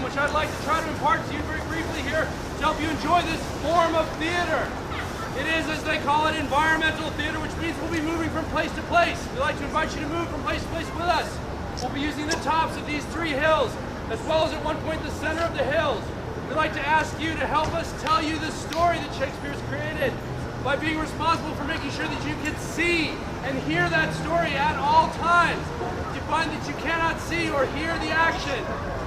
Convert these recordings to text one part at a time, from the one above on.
wisdom, which I'd like to try to impart to you very briefly here to help you enjoy this form of theater. It is, as they call it, environmental theater, which means we'll be moving from place to place. We'd like to invite you to move from place to place with us. We'll be using the tops of these 3 hills, as well as at one point the center of the hills. We'd like to ask you to help us tell you the story that Shakespeare's created by being responsible for making sure that you can see and hear that story at all times. If you find that you cannot see or hear the action,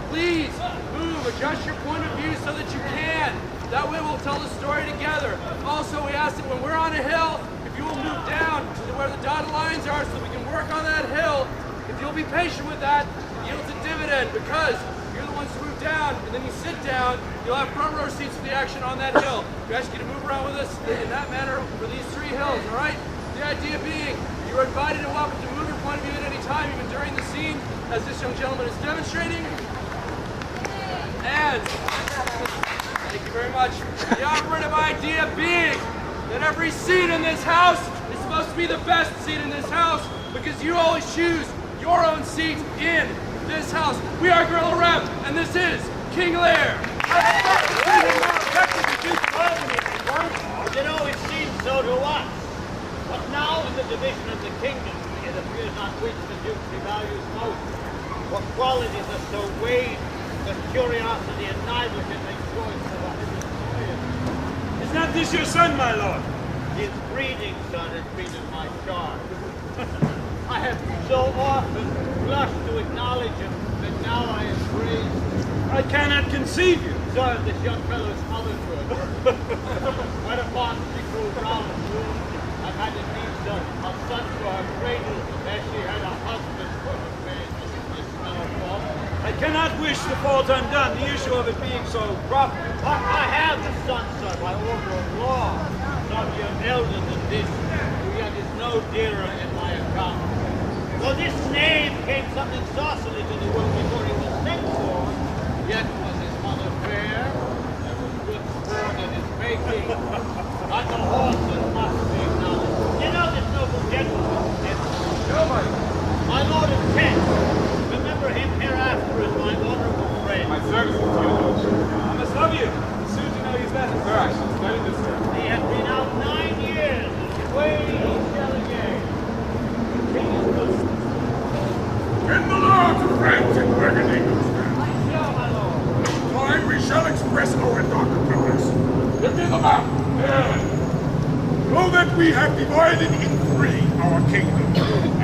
please move, adjust your point of view so that you can. That way we'll tell the story together. Also, we ask that when we're on a hill, if you will move down to where the dotted lines are so we can work on that hill. If you'll be patient with that, yields a dividend, because you're the ones who move down and then you sit down, you'll have front row seats for the action on that hill. We ask you to move around with us in that manner for these 3 hills, all right? The idea being, you're invited and welcome to move your point of view at any time, even during the scene, as this young gentleman is demonstrating. And, thank you very much. The operative idea being that every seat in this house is supposed to be the best seat in this house, because you always choose your own seat in this house. We are Guerrilla Rep, and this is King Lear. You know, it seems so to us. But now in the division of the kingdom, it appears on which the Duke values most. What qualities are so weighed that curiosity and neither can make choice of what is employed. Is not this your son, my lord? His breeding son has been in my charge. I have so often blushed to acknowledge him that now I embrace. I cannot conceive you. Sir, this young fellow's motherhood. When upon she grew round and blue, I've had it means a son for her cradle, as she had a husband for her bed. This fellow fault. I cannot wish the fault undone, the issue of it being so proper. I have a son, sir, by order of law. Some year elder than this, who yet is no dearer in my account. Though this name came something saucily to the world before he was sent for, yet was his mother fair, there was good sport in his making, but the horses must be acknowledged. You know this noble gentleman, my lord of Kent. Remember him hereafter as my honorable friend. My service to you, Lordship. I must love you. As soon as you know he's better. Sir, I shall study this, sir. He has been out 9 years, and away he shall again. The king is good. In the lords of France and Burgundy, I shall, my lord. time we shall express our darker purpose. Give me the map. Know that we have divided in 3 our kingdom,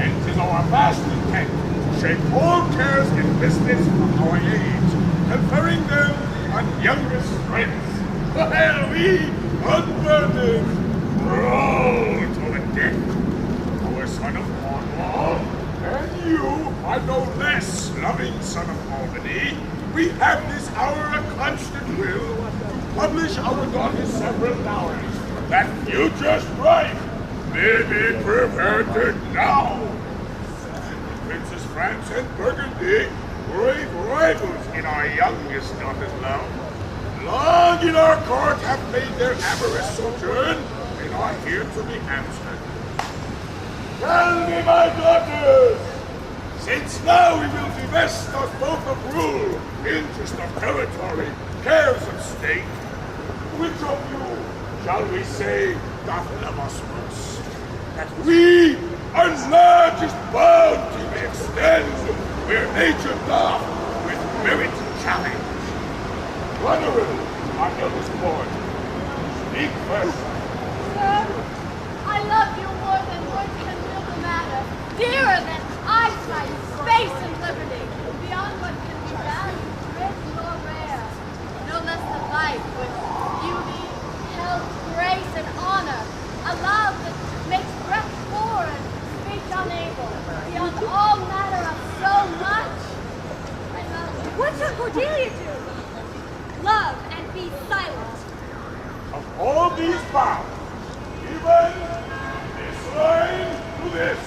and 'tis our vast intent to shake all cares and business from our age, conferring them on youngest friends, while we, unburdened, roll to the death. Our son of Cornwall, and you, our no less loving son of Albany, we have this hour a constant will to publish our daughter's several dowries, that future strife may be prevented now. Princes France and Burgundy, brave rivals in our youngest daughter's love, long in our court have made their amorous sojourn, and are here to be answered. Tell me, my daughters, since now we will divest us both of rule, interest of territory, cares of state, which of you, shall we say, doth love us most? That we, our largest bounty may extend, where nature doth with merit challenge. Honorable, our eldest born, speak first. Sir, I love you more than words can will the matter, dearer than eyesight, space, and liberty, beyond what can be valued, rich or rare, no less than life with beauty, health, grace, and honor, a love that makes breath foreign, speech unable, beyond all matter of so much. I love you. What shall Cordelia do? Love and be silent. Of all these bounds, even this line to this,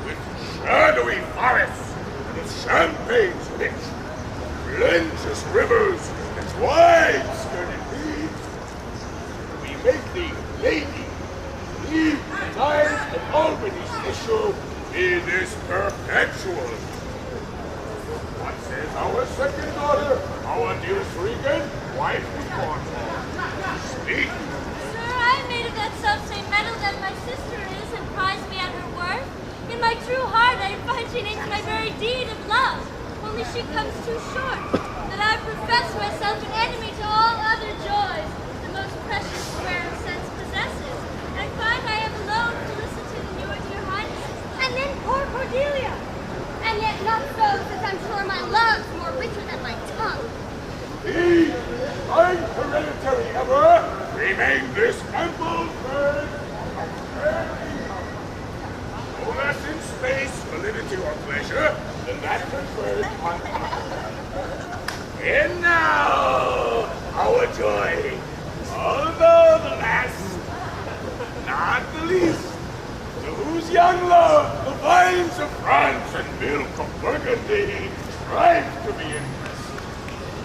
with shadowy forests, with champagne's rich, plenteous rivers, and wide-skirted leaves, we make thee lady, leave time and Albany's issue be this perpetual. What says our second daughter, our dearest Regan, wife of Cornwall. Speak. Sir, I am made of that self-same metal that my sister is and prize me at her worth. In my true heart I find she names my very deed of love, only she comes too short, that I profess myself an enemy to all other joys, the most precious rare of sense possesses. I find I am alone to listen to your dear highnesses. And then poor Cordelia. And yet not so, since I'm sure my love's more richer than my tongue. He, I'm hereditary ever, remain this ample bird of fair income. No less in space, validity, or pleasure than that conferred on us. And now, our joy, although the last, not the least, to whose young love the vines of France and milk of Burgundy strive to be impressed.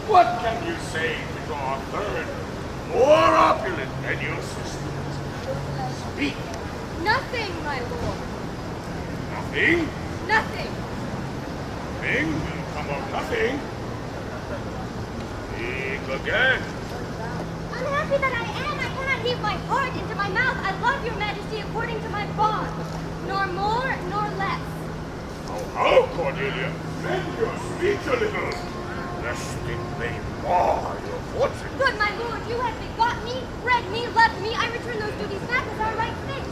What can you say to your third, more opulent than your sisters? Speak. Nothing, my lord. Nothing? Nothing. Nothing will come of nothing. Speak again. Unhappy that I am, I cannot heave my heart into my mouth. I love your majesty according to my bond, nor more nor less. How, Cordelia? Bend your speech a little, lest it may mar your fortune. Good my lord, you have begot me, bred me, loved me. I return those duties back as our right fit.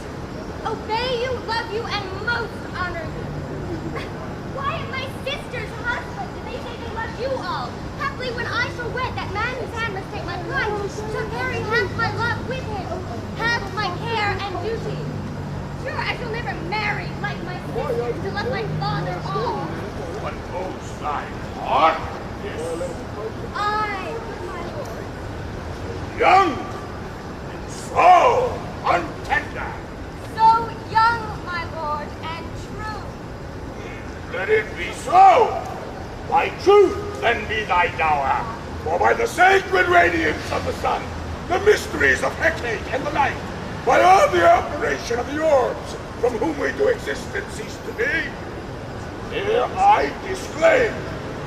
Obey you, love you, and most honor you. Why am my sister's husband? They say they love you all. Haply when I shall wed, that man whose hand must take my place shall carry half my love with him, half my care and duty. Sure, I shall never marry like my sisters to love my father all. What moves thy heart? I, my lord. Young and so untender. So young, my lord, and true. Let it be so. By truth, then be thy dower. For by the sacred radiance of the sun, the mysteries of Hecate and the night, by all the operation of the orbs, from whom we do exist and cease to be, here I disclaim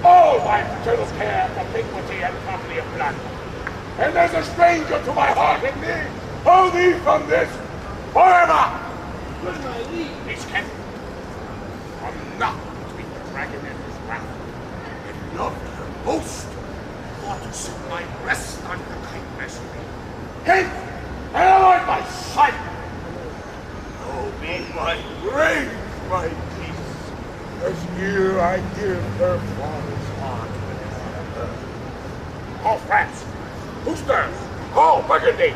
all my paternal care, propinquity, and property of blood. And as a stranger to my heart and thee, hold thee from this forever. Good my liege. Peace, Kent. I'm not between the dragon and his wrath. And loved her most, for to set my breast on her kindness. Kent, avoid my sight. Oh, be my rage, my peace, as here I give her father's heart within her. Call France. Who stirs? Call Burgundy.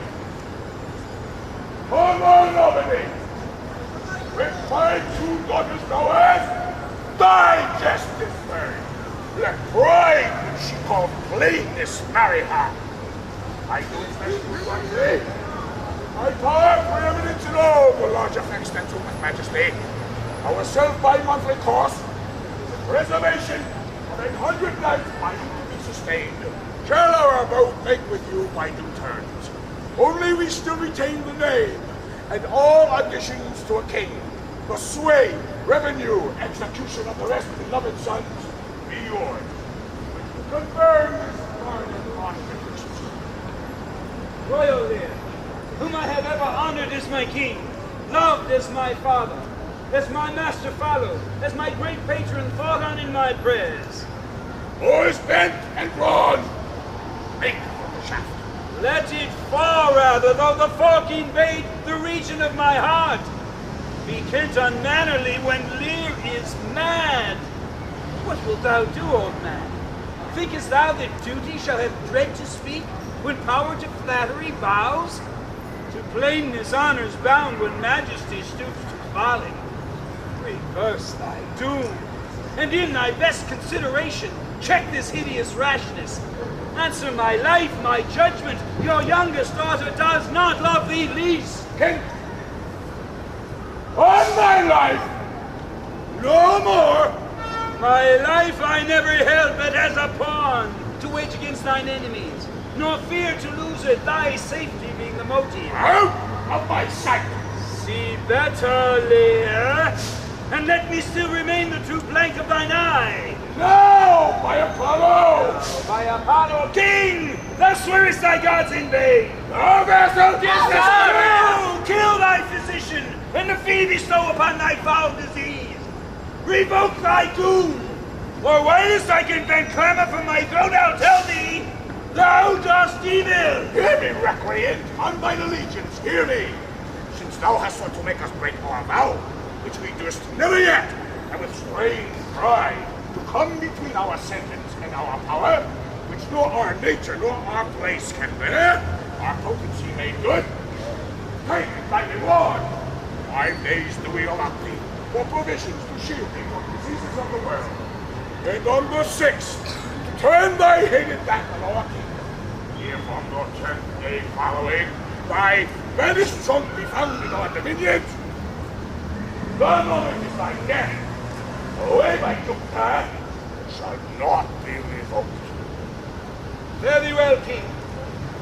Come on, Normandy. With my two daughters thou hast, digest this word. Let pride, which she called plainness, marry her. I do especially one thing. I power preeminence in all the large effects that to with majesty. Our self-bi-monthly course, with reservation of 100 nights by you to be sustained, shall our boat make with you by due turns. Only we still retain the name, and all additions to a king, the sway, revenue, execution of the rest beloved sons, be yours. To confirm this pardon on conditions. Royal Lear, whom I have ever honored as my king, loved as my father, as my master followed, as my great patron thought on in my prayers. Oars bent and drawn. Make for the shaft. Let it fall rather, though the fork invade the region of my heart. Be Kent unmannerly when Lear is mad. What wilt thou do, old man? Thinkest thou that duty shall have dread to speak, when power to flattery bows? To plainness honor's bound when majesty stoops to folly. Reverse thy doom, and in thy best consideration, check this hideous rashness. Answer my life, my judgment. Your youngest daughter does not love thee least. Kent, on my life, no more. My life I never held but as a pawn to wage against thine enemies, nor fear to lose it, thy safety being the motive. Out of my sight. See better, Lear, and let me still remain the true blank of thine eye. Now, my Apollo, By Apollo King, thou swearest thy gods in vain. No vessel gets No! Kill thy physician, and the fee bestow upon thy foul disease. Revoke thy doom, or whilst I can bend clamor from my throat, I'll tell thee, thou dost evil. Hear me, recreant, on thine allegiance, hear me. Since thou hast sought to make us break our vow, which we durst never yet, and with strange pride, to come between our sentence and our power, which nor our nature nor our place can bear, our potency made good. Take thy reward. 5 days do we allot thee for provisions to shield thee from diseases of the world. And on the 6th, turn thy hated back on our king. Here from your 10th day following, thy vanished trunk be found in our dominions. The moment is thy death. Away by Jupiter shall not be revoked. Fare thee well, king.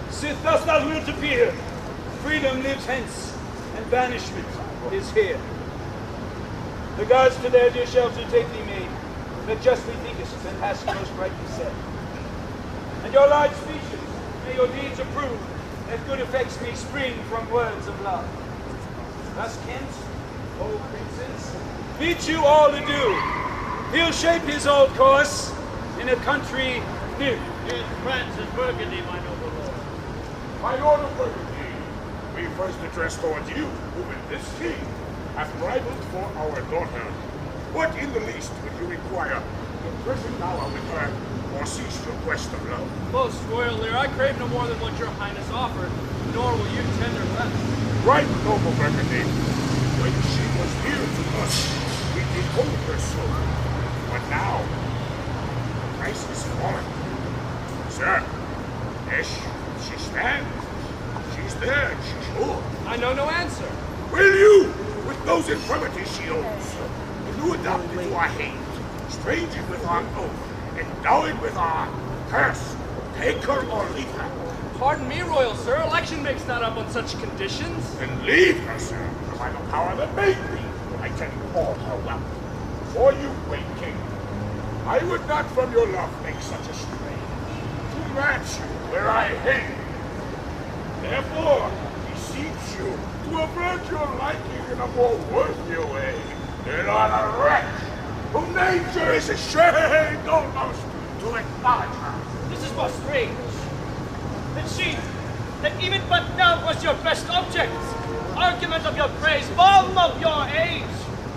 Sith thus thou wilt appear, freedom lives hence, and banishment is here. The gods to their dear shelter take thee made, that justly thinkest and hast most rightly said. And your large speeches may your deeds approve, that good effects may spring from words of love. Thus Kent, O princes, bid you all adieu. He'll shape his old course in a country new. In France and Burgundy, my noble lord. My lord of Burgundy, we first address towards you, whom in this king hath rivaled for our daughter. What in the least would you require to prison hour with her, or cease your quest of love? Most royal Lear, I crave no more than what your highness offered, nor will you tender less. Right, noble Burgundy. When she was dear to us, we did hold her so. But now, the price is fallen. Sir, yes, she stands. She's there, she's sure. I know no answer. Will you, with those infirmities she owns, will you adopt into our hate, strange it with our oath, endow it with our curse, take her or leave her? Pardon me, royal sir, election makes not up on such conditions. Then leave her, sir, for by the power that made me, I tell you all her wealth. For you, great king, I would not from your love make such a strain, to match you where I hate. Therefore, beseech you to avert your liking in a more worthy way than on a wretch whom nature is ashamed almost to acknowledge her. This is most strange. That she, that even but now was your best object, argument of your praise, balm of your age,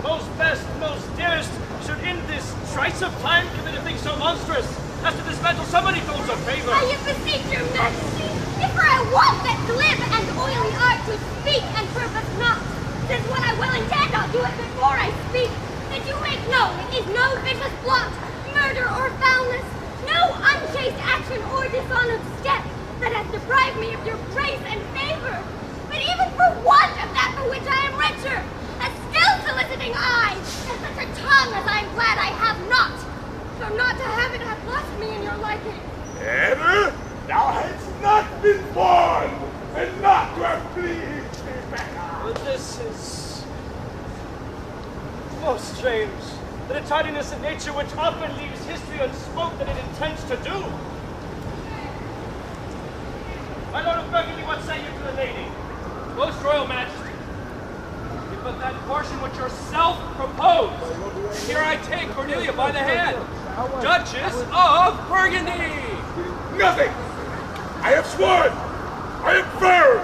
most best, most dearest, should in this trice of time commit a thing so monstrous as to dismantle somebody who owns a favor. I beseech your majesty, if for I want that glib and oily art to speak and purpose not, since what I will intend I'll do it before I speak, that you make known it is no vicious plot, murder or foulness, no unchaste action or dishonored step that has deprived me of your grace and favor, but even for want of that for which I am richer, a still soliciting eye, and such a tongue as I am glad I have not, for not to have it hath lost me in your liking. Ever? Thou hadst not been born, and not to have pleased me better. But this is most strange, that a tardiness of nature which often leaves history unspoke that it intends to do. My lord of Burgundy, what say you to the lady? Most royal majesty, give but that portion which yourself proposed. Here I take Cornelia by the hand, Duchess of Burgundy. Nothing! I have sworn! I am firm!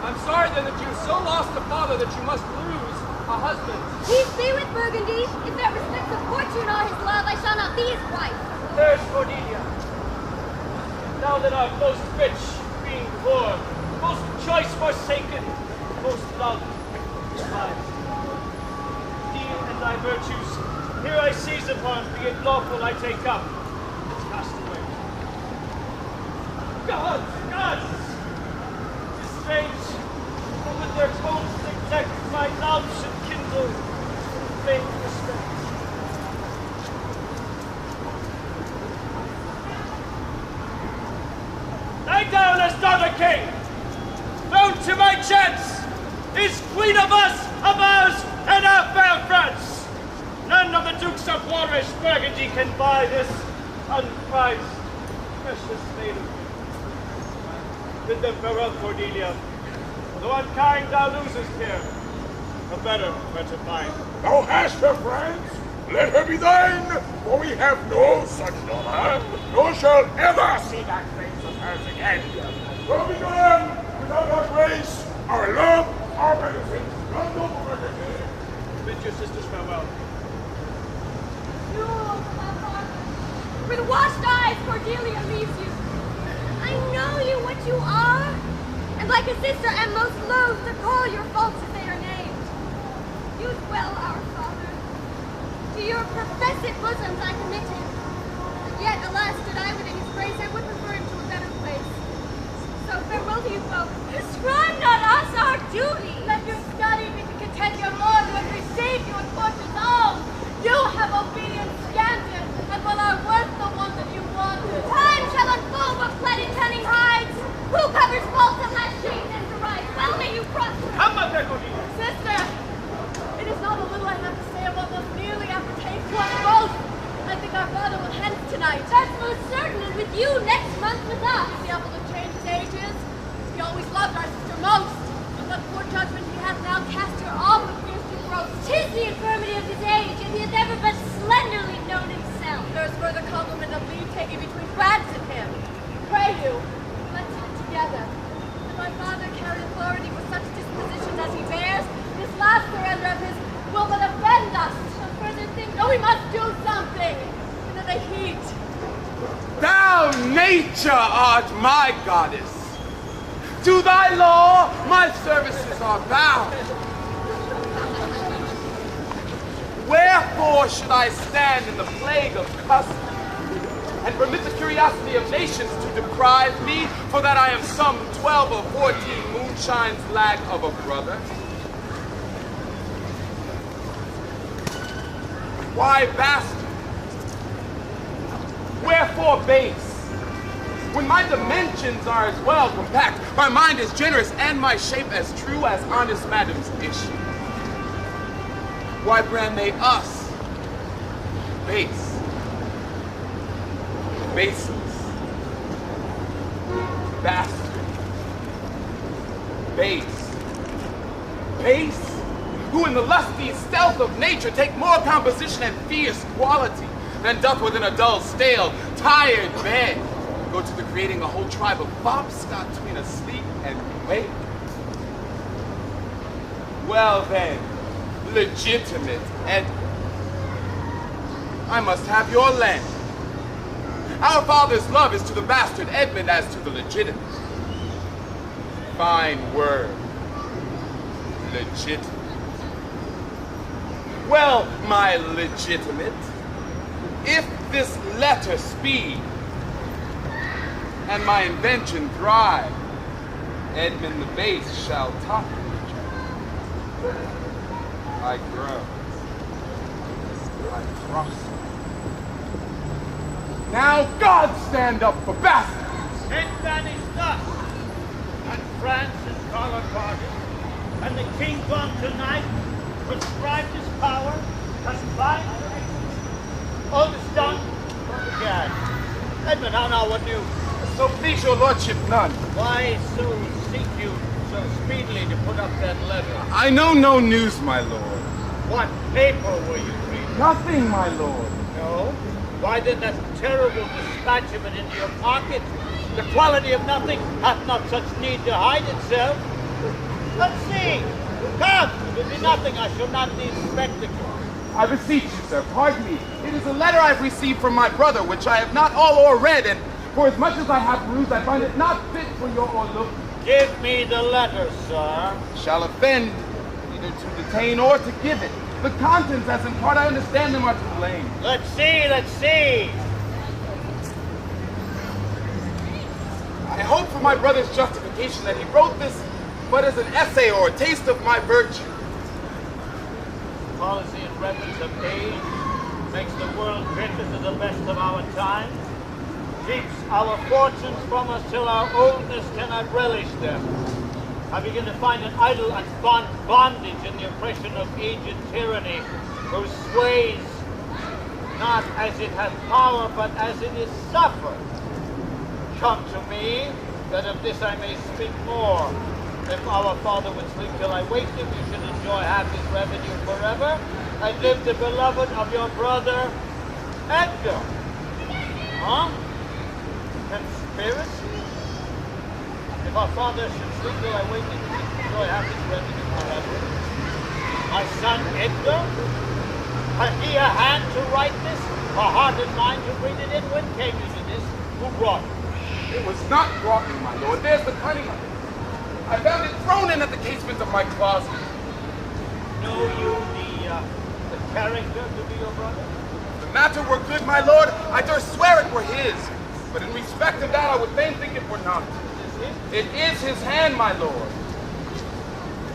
I'm sorry then that you so lost a father that you must lose a husband. Peace be with Burgundy. If there respects of fortune or his love, I shall not be his wife. There's Cornelia. Now that art most rich, being poor, most choice forsaken, most loved, despised. Thee and thy virtues, here I seize upon, be it lawful I take up, it's cast away. Gods, gods! Tis strange, but with their tones exact my love should kindle faith respect. Lie down as daughter king! Thrown to my chance! Is queen of us, of ours, and our fair France! None of the dukes of Warwick Burgundy can buy this unprized precious maiden. Bid them farewell, Cordelia. The one kind thou losest here, a better to find. Thou hast her, friends. Let her be thine, for we have no such daughter, nor shall ever see that face of hers again. So be gone, without our grace, our love, our benefit, none no more. Bid your sisters farewell. With washed eyes, Cordelia leaves you. I know you what you are, and like a sister am most loath to call your faults as they are named. Use well, our Father. To your professed bosoms I commit him. Yet, alas, did I within his grace, I would prefer him to a better place. So farewell to you both. Prescribe not us our duty. Let your study be to content your Lord who has received you in fortune's own. You have obedience scanted, and will are worth the one that you wanted. Time shall unfold what fled in cunning hides. Who covers faults and last shame and derides? Well may you prosper. Come, my fair Cordelia. Sister, it is not a little I have to say of what most nearly appertains to us both. I think our father will hence tonight. That's most certain, and with you next month with us. Is he able to change his ages? He always loved our sister most. And what poor judgment he hath now cast her off appears too gross. 'Tis the infirmity of his age, and he hath ever but slenderly known himself. There is further compliment of leave taking between France and him. Pray you, let's sit together. If my father carry authority with such dispositions as he bears, this last surrender of his will but offend us. And further think, no, we must do something. Into the heat. Thou, nature, art my goddess. To thy law, my services are bound. Wherefore should I stand in the plague of custom, and permit the curiosity of nations to deprive me, for that I am some 12 or 14 moonshines lag of a brother? Why bastard? Wherefore base? When my dimensions are as well compact, my mind is generous, and my shape as true as honest madam's issue. Why brand they us base? Baseless. Bastard. Base. Base? Who in the lusty stealth of nature take more composition and fierce quality than doth within a dull, stale, tired bed go to the creating a whole tribe of fops got between asleep and wake. Well then, legitimate Edmund, I must have your land. Our father's love is to the bastard Edmund as to the legitimate. Fine word. Legitimate. Well, my legitimate, if this letter speed and my invention thrive, Edmund the base shall top the tree. I grow. I prosper. Now God stand up for bastards! It vanished thus, and France is color parted, and the king gone tonight, prescribed his power, has bind. All is done, gad. Edmund, how now, what new? So please your lordship none. Why so seek you so speedily to put up that letter? I know no news, my lord. What paper were you reading? Nothing, my lord. No? Why then that terrible dispatch of it into your pocket? The quality of nothing hath not such need to hide itself. Let's see. Come, if it be nothing, I shall not need spectacles. I beseech you, sir, pardon me. It is a letter I've received from my brother, which I have not all o'er read, and for as much as I have perused, I find it not fit for your o'erlook. Give me the letter, sir. Shall offend either to detain or to give it. The contents, as in part I understand them, are to blame. Let's see, let's see. I hope for my brother's justification that he wrote this but as an essay or a taste of my virtue. Policy and reverence of age makes the world bitter to the best of our time, keeps our fortunes from us till our oldness cannot relish them. I begin to find an idle and fond bondage in the oppression of aged tyranny, who sways not as it hath power, but as it is suffered. come to me, that of this I may speak more. If our father would sleep till I wake him, you should enjoy half his revenue forever, and live the beloved of your brother, Edgar. Huh? Conspiracy? If our father should sleep till I wake him, you should enjoy half his revenue forever. My son, Edgar? Had he a hand to write this? A heart and mind to read it in? When came you to this? Who brought it? It was not brought me, my lord. There's the cunning of it. I found it thrown in at the casement of my closet. Know you the character to be your brother? If the matter were good, my lord, I durst swear it were his. But in respect of that, I would fain think it were not. It is his hand, my lord.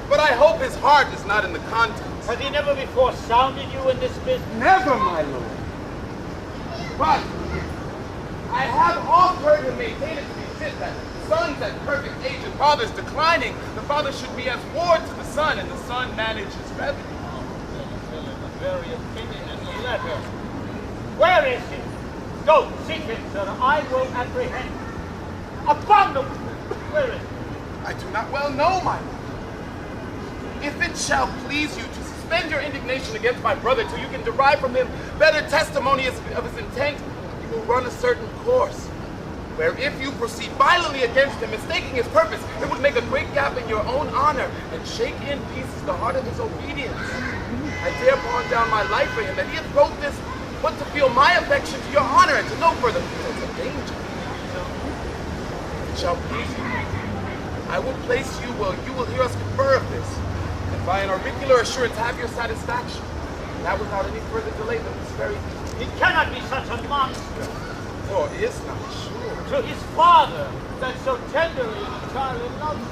But I hope his heart is not in the contents. Has he never before sounded you in this business? Never, my lord. But I have oft heard him maintain it to be fit that sons at perfect age and fathers declining, the father should be as ward to the son, and the son manage his revenue. The very opinion in the letter. Where is he? Go, seek him, sir. I will apprehend him. Abominable! Where is he? I do not well know, my lord. If it shall please you to suspend your indignation against my brother till you can derive from him better testimony of his intent, you will run a certain course, where if you proceed violently against him, mistaking his purpose, it would make a great gap in your own honor and shake in pieces the heart of his obedience. I dare pawn down my life for him that he hath wrote this but to feel my affection to your honor and to no further feelings of danger. If it shall please you, I will place you where you will hear us confer of this, and by an auricular assurance have your satisfaction, and that without any further delay than this very evening. He cannot be such a monster. Nor is not sure. To his father, that so tenderly the child loves.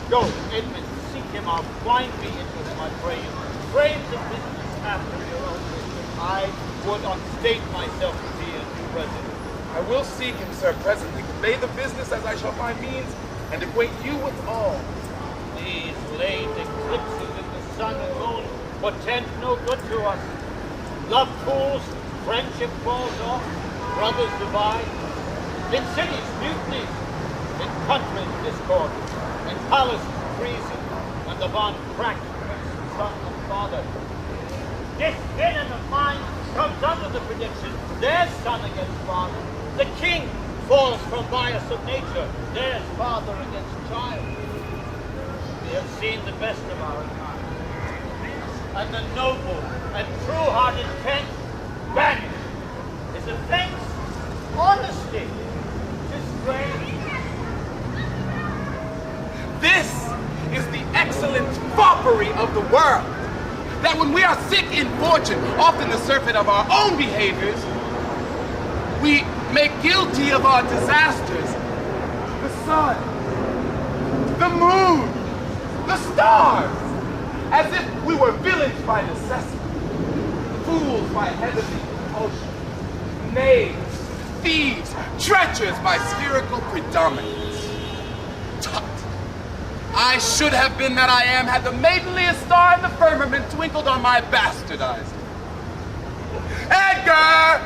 Go, Edmund, seek him out. Blind me into him, I pray you. Frame the business after your own wisdom. I would unstate myself to be a new resident. I will seek him, sir, presently. Convey the business as I shall find means, and acquaint you with all. These late eclipses in the sun and moon portend no good to us. Love cools, friendship falls off, brothers divide. In cities, mutinies. In countries, discord. In palaces, treason. When the bond cracks between son and father. This villain of mine comes under the prediction. There's son against father. The king falls from bias of nature. There's father against child. We have seen the best of our kind. And the noble and true-hearted Kent vanished. His offense, honesty, disgrace. This is the excellent foppery of the world. That when we are sick in fortune, often the surfeit of our own behaviors, we make guilty of our disasters. The sun, the moon, the stars, as if we were villains by necessity, fools by heavenly compulsion, knaves, thieves, treacherous by spherical predominance. Tut! I should have been that I am had the maidenliest star in the firmament twinkled on my bastardized. Edgar!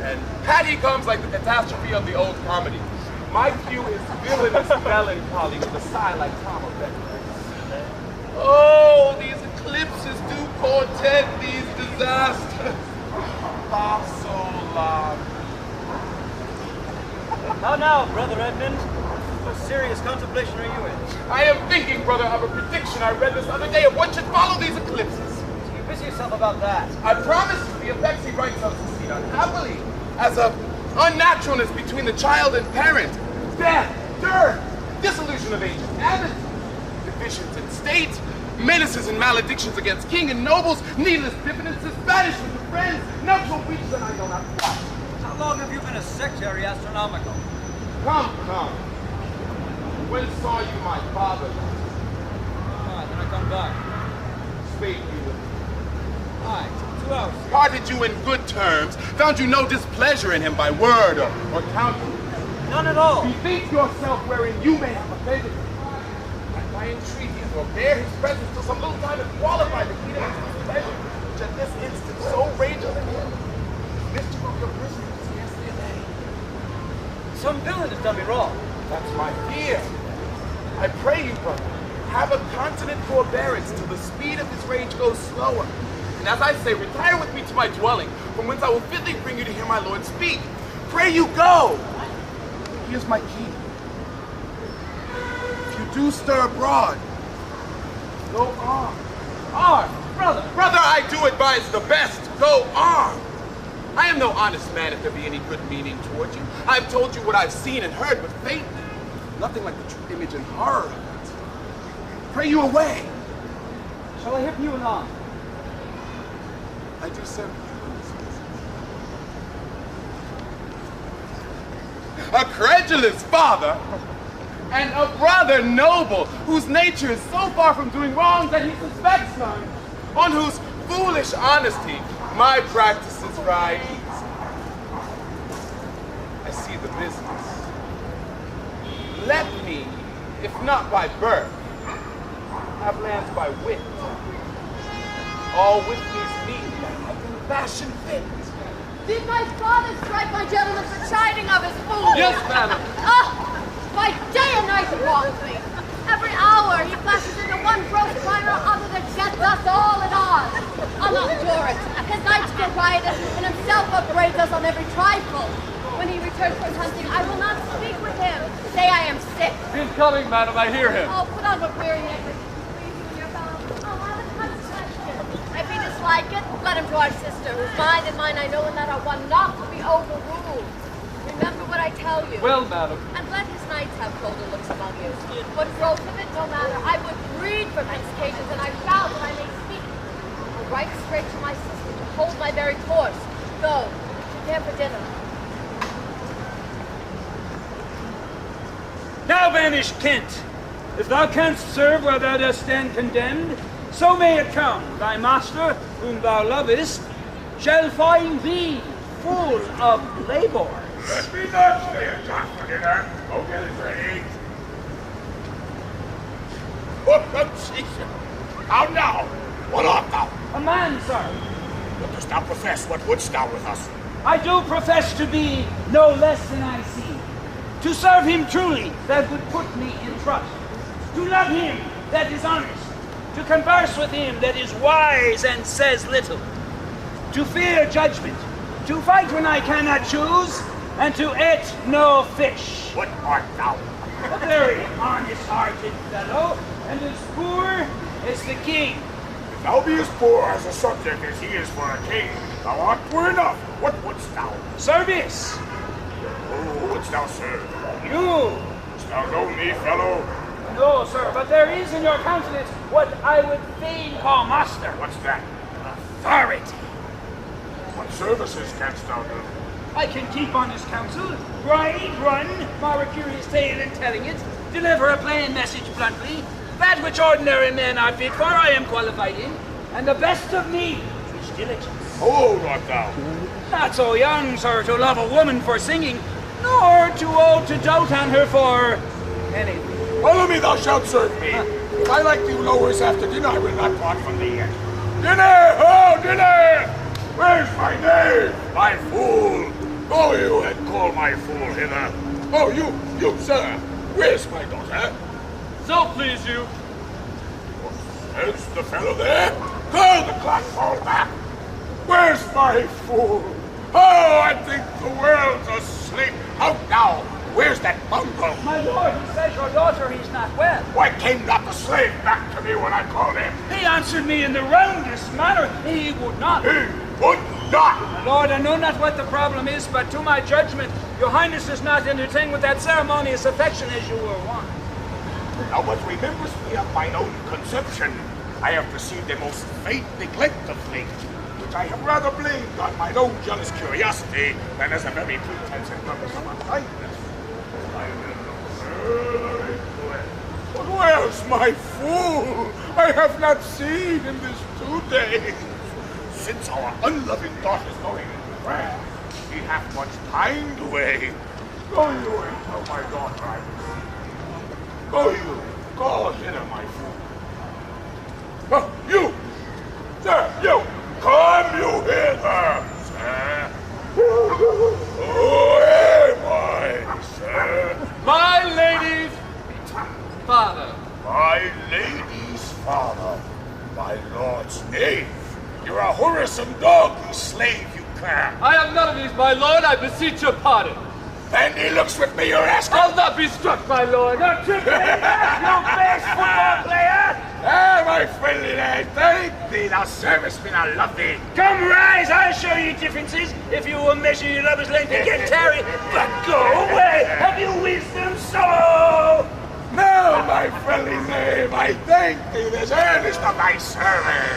And Patty comes like the catastrophe of the old comedy. My view is villainous melancholy with a sigh like Tom of Becker. Oh, these eclipses do portend these disasters. Fasola. How now, Brother Edmund? What serious contemplation are you in? I am thinking, brother, of a prediction I read this other day of what should follow these eclipses. So you busy yourself about that. I promise you the effects he writes of succeed unhappily as of unnaturalness between the child and parent, death, dearth, dissolution of age and amity, divisions in state, menaces and maledictions against king and nobles, needless diffidences, banishment of friends, nuptial breaches, and I know not what. How long have you been a sectary astronomical? Come, come. When saw you my father? Ah, then I come back. Spake you with me. Aye, 2 hours. Parted you in good terms, found you no displeasure in him by word or countenance. None at all. Bethink yourself wherein you may have offended him. And by entreaties or bear his presence till some little time has qualified the kingdom of his pleasure, which at this instant so rages in him. Mischief of your person is scarcely in the Some villain has done me wrong. That's my fear. I pray you, brother, have a continent forbearance till the speed of his rage goes slower. And as I say, retire with me to my dwelling, from whence I will fitly bring you to hear my lord speak. Pray you go! Here's my key. If you do stir abroad, go armed. Armed, brother. Brother, I do advise the best. Go armed. I am no honest man if there be any good meaning toward you. I've told you what I've seen and heard, but faith, nothing like the true image and horror of it. Pray you away. Shall I hip you anon? I do serve you. A credulous father and a brother noble, whose nature is so far from doing wrong that he suspects none, on whose foolish honesty my practices ride easy. I see the business. Let me, if not by birth, have lands by wit. All with me's need that I can fashion fit. Did my father strike my gentleman for chiding of his fool? Yes, madam. By day and night he wrongs me. Every hour he flashes into one gross crime or other that sets us all at odds. I'll not endure it. His nights grow riotous and himself upbraids us on every trifle. When he returns from hunting, I will not speak with him. Say I am sick. He's coming, madam. I hear him. Oh, put on what weary necklace to please you and your fellow. I'll have it conversation. If he dislike it, let him to our sister, whose mind and mine I know and that are one not to be overruled. Remember what I tell you. Well, madam. And let his knights have colder looks among you. What grows of it, no matter. I would breed for these occasions, and I vow that I may speak. I'll write straight to my sister to hold my very course. Go, prepare for dinner. Now vanish, Kent. If thou canst serve where thou dost stand condemned, so may it come, thy master, whom thou lovest, shall find thee full of labor. Let me not stay and talk for dinner. Go get it ready. Oh, Jesus. How now? What art thou? A man, sir. What dost thou profess? What wouldst thou with us? I do profess to be no less than I see. To serve him truly, that would put me in trust. To love him, that is honest. To converse with him, that is wise and says little. To fear judgment. To fight when I cannot choose, and to eat no fish. What art thou? A very honest-hearted fellow, and as poor as the king. If thou be as poor as a subject as he is for a king, thou art poor enough. What wouldst thou? Service. Who wouldst thou serve? You. Dost thou know me, fellow? No, sir, but there is in your countenance what I would fain call master. What's that? Authority. What services canst thou do? I can keep honest counsel, ride, run, mar a curious tale in telling it, deliver a plain message bluntly. That which ordinary men are fit for, I am qualified in, and the best of me is diligence. How old art thou? Not so young, sir, to love a woman for singing, nor too old to dote on her for anything. Follow me, thou shalt serve me. If I like thee lowers after dinner, I will not part from thee yet. Dinner! Oh, dinner! Where's my knave? My fool! Go you and call my fool hither. Oh, you, sir. Where's my daughter? So please you. Is the fellow there? Call the clock, fall back. Where's my fool? Oh, I think the world's asleep. Out now. Where's that mongrel? My lord, he says your daughter he's not well. Why came not the slave back to me when I called him? He answered me in the roundest manner. He would not. He would not. My lord, I know not what the problem is, but to my judgment, your highness does not entertain with that ceremonious affection as you were wont. Now what remembers me of mine own conception, I have perceived a most faint neglect of late, which I have rather blamed on mine own jealous curiosity than as a very pretense and purpose of unkindness. But where's my fool? I have not seen in this 2 days. Since our unloving daughter's going into France, he hath much pined away. Go you and tell my daughter I will see you. Go you, go hither, my fool. Oh, you! Sir, you! Come you hither, sir! Who am I? Please, my lord, I beseech your pardon. Then he looks with me, your rascal. I'll not be struck, my lord. Don't you play that, you base football player! Ah, my friendly lad, thank thee. Thou servest me, I love thee. Come rise, I'll show you differences if you will measure your lover's length and get tarry. But go away, have you wisdom so? No, my friendly knave, I thank thee, this earnest of thy service.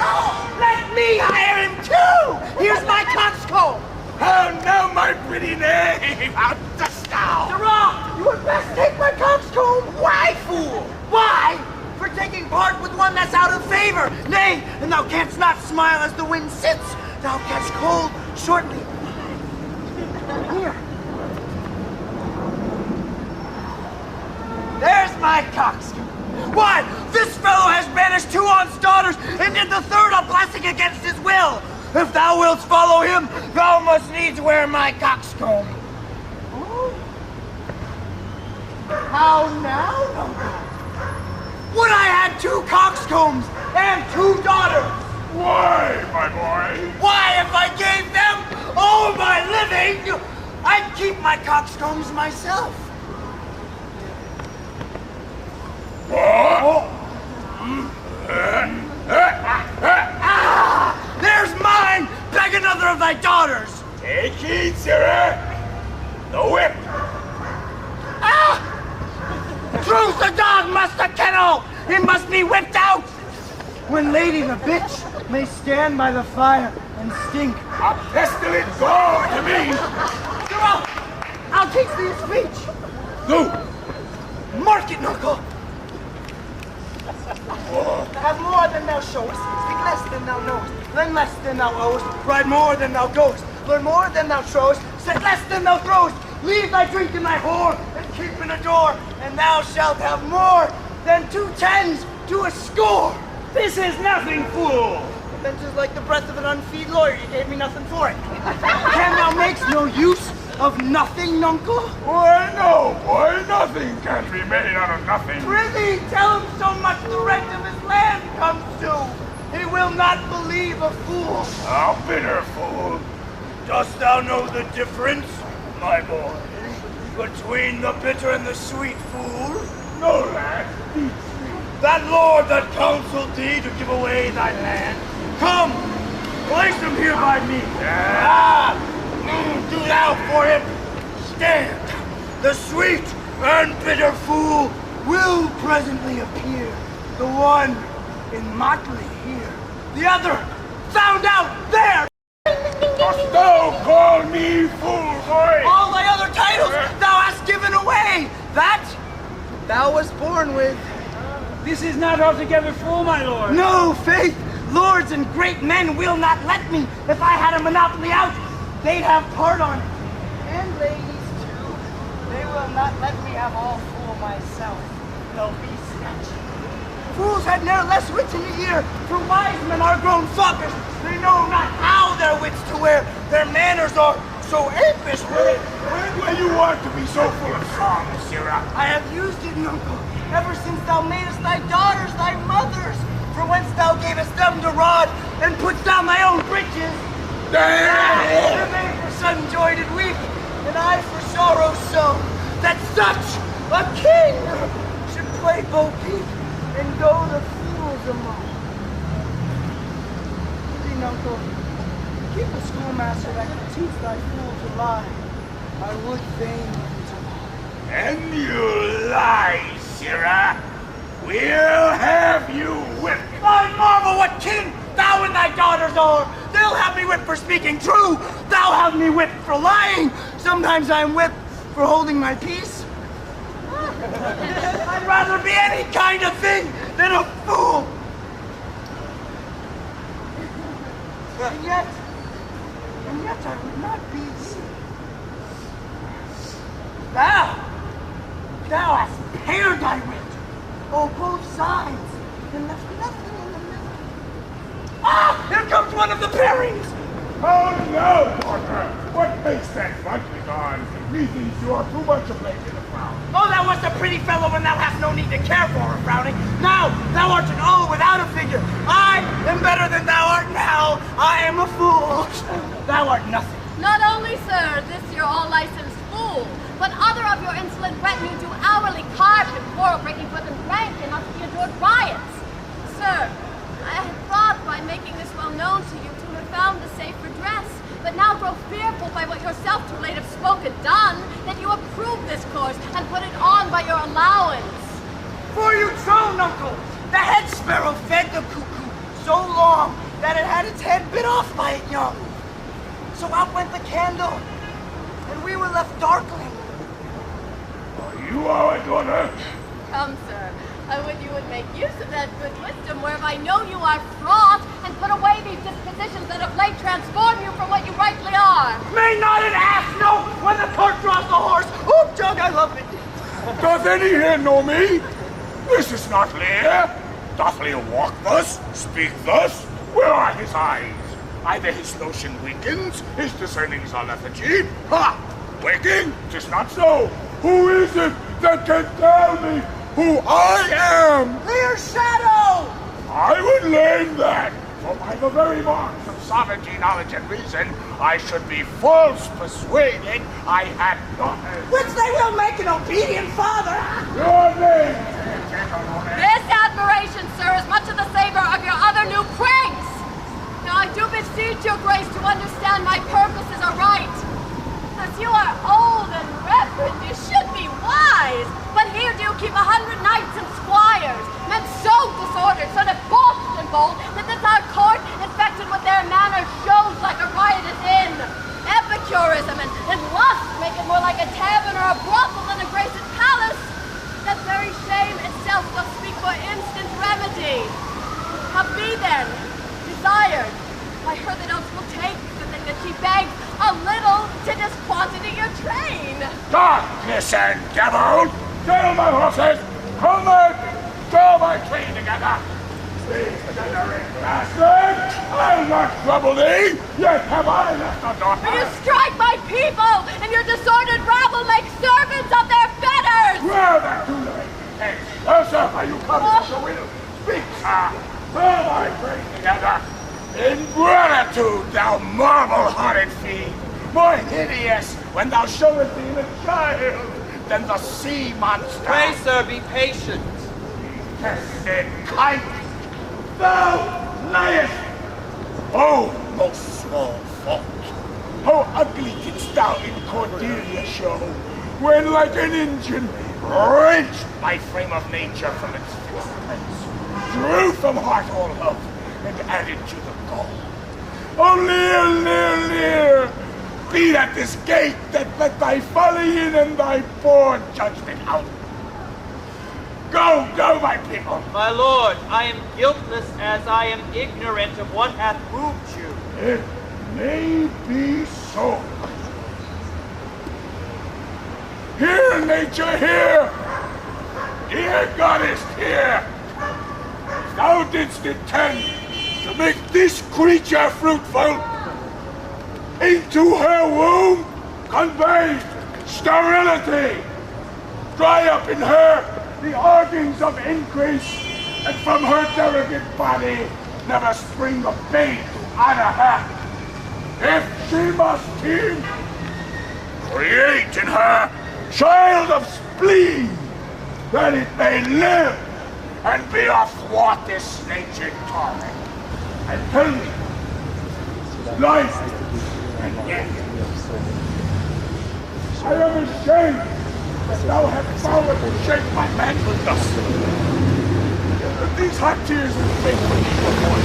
Let me hire him too! Here's my coxcomb! How now, my pretty knave, how dost thou? Sirrah, you had best take my coxcomb! Why, fool? Why? For taking part with one that's out of favor. Nay, and thou canst not smile as the wind sits. Thou catch cold shortly. Here. There's my coxcomb. Why, this fellow has banished 2 aunt's daughters and did the 3rd a blessing against his will. If thou wilt follow him, thou must needs wear my coxcomb. Oh. How now, Uncle? Would I had 2 coxcombs and 2 daughters? Why, my boy? Why, if I gave them all my living, I'd keep my coxcombs myself. What? There's mine! Beg another of thy daughters! Take heed, sirrah. The whip. Truth, the dog must a kennel! It must be whipped out! When Lady the bitch may stand by the fire and stink. A pestilent gall to me. Sirrah, I'll teach thee a speech. Go. Mark it, Knuckle. Have more than thou showest, speak less than thou knowest, learn less than thou owest, ride more than thou goest, learn more than thou throwest, set less than thou throwest, leave thy drink and thy whore, and keep in a door, and thou shalt have more than 2 tens to a score. This is nothing, fool! Then 'tis like the breath of an unfeed lawyer, you gave me nothing for it. Can thou make no use of nothing, nuncle? Why, no, boy, nothing can be made out of nothing. Prithee, tell him so much the rent of his land comes to. He will not believe a fool. How bitter, fool. Dost thou know the difference, my boy, between the bitter and the sweet, fool? No, lad. That lord that counseled thee to give away thy land. Come, place him here by me. Do thou for him stand. The sweet and bitter fool will presently appear. The one in motley here. The other found out there. Dost thou call me fool, boy? All thy other titles thou hast given away. That thou wast born with. This is not altogether full, my lord. No, faith. Lords and great men will not let me. If I had a monopoly out, they'd have part on it. And ladies, too. They will not let me have all fool myself. They'll be snatched. Fools had ne'er less wits in the ear, for wise men are grown fuckers. They know not how their wits to wear. Their manners are so apish. When will you want to be so full of song, sirrah? I have used it, uncle, ever since thou madest thy daughters thy mothers. For whence thou gavest them to rod, and putst down thy own breeches. The maid for sudden joy did weep, and I for sorrow so, that such a king should play Bo Peep and go the fools among. See, uncle, keep a schoolmaster that can teach thy fool to lie. I would fain learn to lie. And you lie, sirrah. We'll have you whipped. I marvel what king thou and thy daughters are. They'll have me whipped for speaking true. Thou have me whipped for lying. Sometimes I'm whipped for holding my peace. I'd rather be any kind of thing than a fool. And yet I would not be. Thou hast pared thy wit. Oh, both sides, and left nothing in the middle. Ah! Here comes one of the pairings! Oh no, Porter! What makes that front on? Methinks you are too much of late in the frown. Oh, thou wast a pretty fellow when thou hast no need to care for her frowning. Now, thou art an O without a figure. I am better than thou art now. I am a fool. Thou art nothing. Not only, sir, this your all-licensed fool, but other of your insolent retinue do hourly carp and quarrel, breaking foot and rank, and not to be adored riots. Sir, I had thought by making this well known to you to have found a safe redress, but now grow fearful by what yourself too late have spoken done, that you approve this course and put it on by your allowance. For you troll, Uncle, the head sparrow fed the cuckoo so long that it had its head bit off by it young. So out went the candle, and we were left darkling. Are you our daughter? Come, sir, I would you would make use of that good wisdom whereby know you are fraught, and put away these dispositions that of late transform you from what you rightly are. May not an ass know when the cart draws the horse? Oh, Doug, I love it. Doth any here know me? This is not Lear. Doth Lear walk thus, speak thus? Where are his eyes? Either his notion weakens, his discernings are lethargy. Ha! Waking? 'Tis not so. Who is it that can tell me who I am? Lear's shadow! I would learn that, for by the very marks of sovereignty, knowledge, and reason, I should be false persuaded I had daughters. Which they will make an obedient father. Your name, gentlemen. This admiration, sir, is much of the savor of your other new pranks. Now I do beseech your grace to understand my purposes aright. As you are old and reverend, you should be wise. But here do you keep 100 knights and squires, men so disordered, so debauched and bold, that this our court, infected with their manners, shows like a riotous inn. Epicurism and lust make it more like a tavern or a brothel than a graced palace. That very shame itself doth speak for instant remedy. How be then, desired, I heard that else will take the thing that she begs, a little to disquantity your train. Darkness and devil! Saddle my horses! Come back! Draw my train together! These degenerate bastard! I'll not trouble thee! Yet have I left a daughter! You strike my people, and your disordered rabble make servants of their betters! Well, then, too late! Hey, oh, sir, are you coming to the window? Speak, sir! Draw my train together! In gratitude, thou marble-hearted fiend! More hideous when thou showest thee the child than the sea monster! Pray, sir, be patient. Tested kite! Thou liest! Oh, most small fault! How ugly didst thou in Cordelia show, when like an engine wrenched my frame of nature from its fixedness, drew from heart all love, and added to the gall. Oh, Lear, Lear, Lear! Be at this gate that let thy folly in and thy poor judgment out. Go, go, my people! My lord, I am guiltless as I am ignorant of what hath moved you. It may be so. Here, nature, here! Here, goddess, here! Thou didst intend to make this creature fruitful. Into her womb convey sterility. Dry up in her the organs of increase, and from her delicate body never spring a babe to honor her. If she must teem, create in her child of spleen, that it may live and be athwart this naked torment. And tell me, life and death. I am ashamed that thou hast power to shake my manhood thus. These hot tears will make me before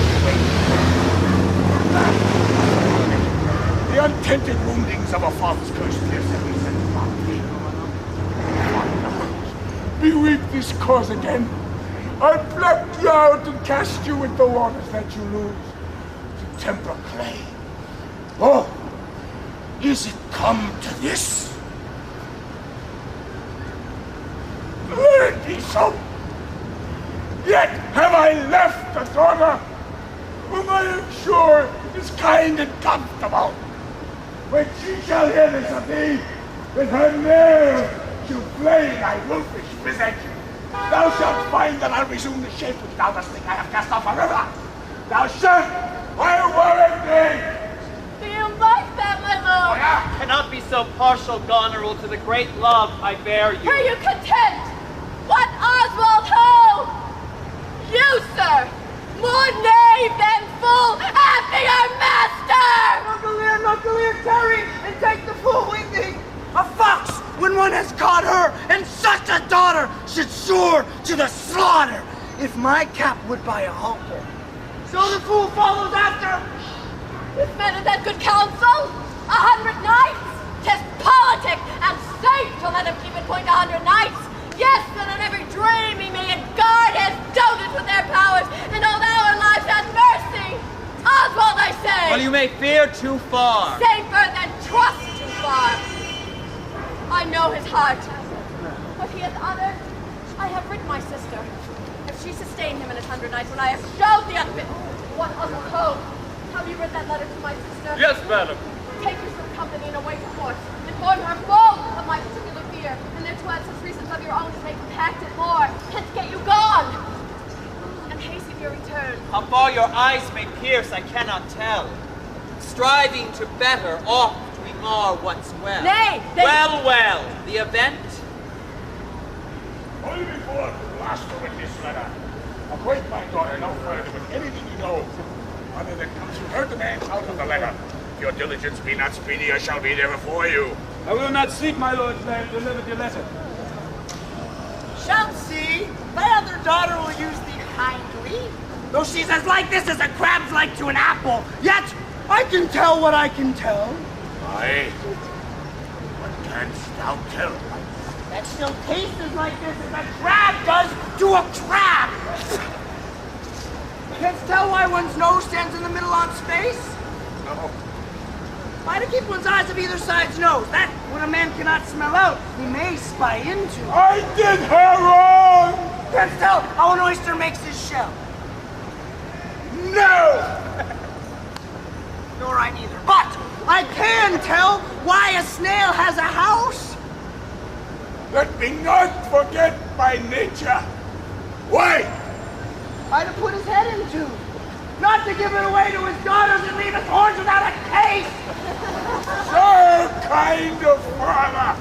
the untented woundings of a father's curse pierce every sense of my beweep this cause again. I pluck you out and cast you into waters that you lose to temper clay. Oh, is it come to this? Let it be so. Yet have I left a daughter whom I am sure is kind and comfortable. When she shall hear this of thee, with her nail she'll flay thy wolfish visage. Thou shalt find that I'll resume the shape which thou dost think I have cast off forever. Thou shalt, I warrant thee. Do you like that, my Cannot be so partial, Goneril, to the great love I bear you. Are you content? What Oswald ho? You, sir, more knave than fool after your master! Knuckle Lear, tarry and take the fool with thee. A fox, when one has caught her, and such a daughter, should soar to the slaughter, if my cap would buy a halter. So the fool follows after. This man is at good counsel. 100 knights. 'Tis politic and safe to let him keep in point 100 knights. Yes, and in every dream he may guard his doted with their powers, and hold our lives at mercy. Oswald, I say. Well, you may fear too far. Safer than trust too far. I know his heart. What he has uttered, I have written my sister. If she sustained him in his 100 knights when I have showed the unfit, what other hope? Have you read that letter to my sister? Yes, madam. Take her some company and away to court. Inform her full of my particular fear, and there to add such reasons of your own to make compact it more, and to get you gone, and hasten your return. How far your eyes may pierce, I cannot tell. Striving to better, oft we mar what's well. Nay, Well, the event? Only before the last with this letter. Acquaint my daughter no further with anything you know, other than comes from her demands out of the letter. If your diligence be not speedy, I shall be there before you. I will not seek my lord's land delivered your letter. Shall see, my other daughter will use thee kindly. Though she's as like this as a crab's like to an apple, yet I can tell what I can tell. Aye. What canst thou tell? That she'll taste as like this as a crab does to a crab. Canst tell why one's nose stands in the middle on space? No. Why to keep one's eyes of either side's nose? That, when a man cannot smell out, he may spy into. I did her wrong! Canst tell how an oyster makes his shell? No! Nor I neither. But I can tell why a snail has a house. Let me not forget my nature. Why? I to put his head into. Not to give it away to his daughters and leave his horns without a case. So kind of father.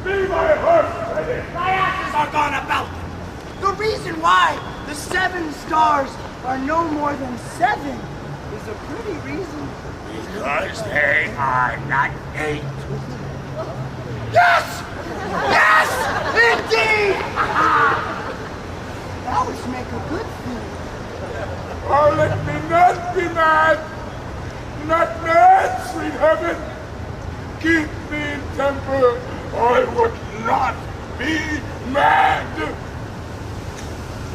Be my horse ready. My asses are gone about. The reason why the 7 stars are no more than 7 is a pretty reason. Because they are not 8. Yes! Yes! Indeed! That would make a good thing. Oh, let me not be mad! Not mad, sweet heaven! Keep me in temper, or I would not be mad!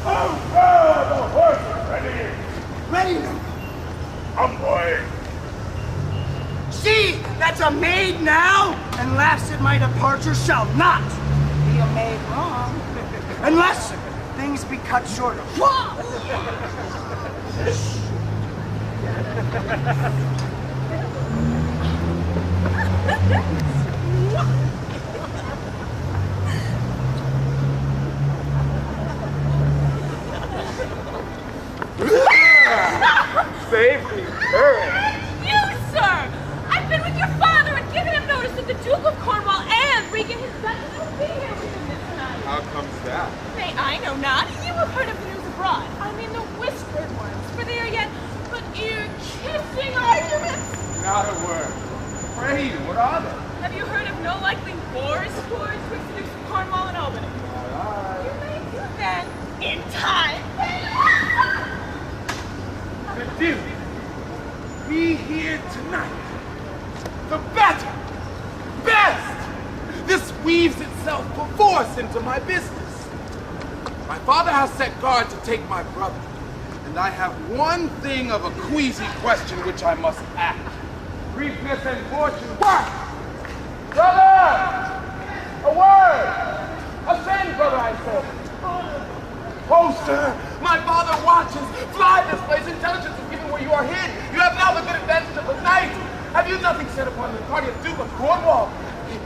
Oh, the horse is ready! Ready now. Come, boy! She that's a maid now and laughs at my departure shall not be a maid long, unless things be cut short. Save me, courage! You, sir! I've been with your father and given him notice that the Duke of Cornwall and Regan his son will be here with him this night. How comes that? Nay, I know not. You have heard of the news abroad. I mean the whispered ones, for they are yet but ear-kissing arguments. Not a word. Pray, what are they? Have you heard of no likely wars twixt the Dukes of Cornwall and Albany? You may do then, in time. The Duke be here tonight. The better, best. This weaves itself perforce into my business. My father has set guard to take my brother, and I have one thing of a queasy question which I must ask. Briefness and fortune. What? Brother! A word! Ascend, brother, I said. Oh, sir, my father watches. Fly this place. Intelligence is given where you are hid. You have now the good advantage of the night. Have you nothing said upon the party of Duke of Cornwall?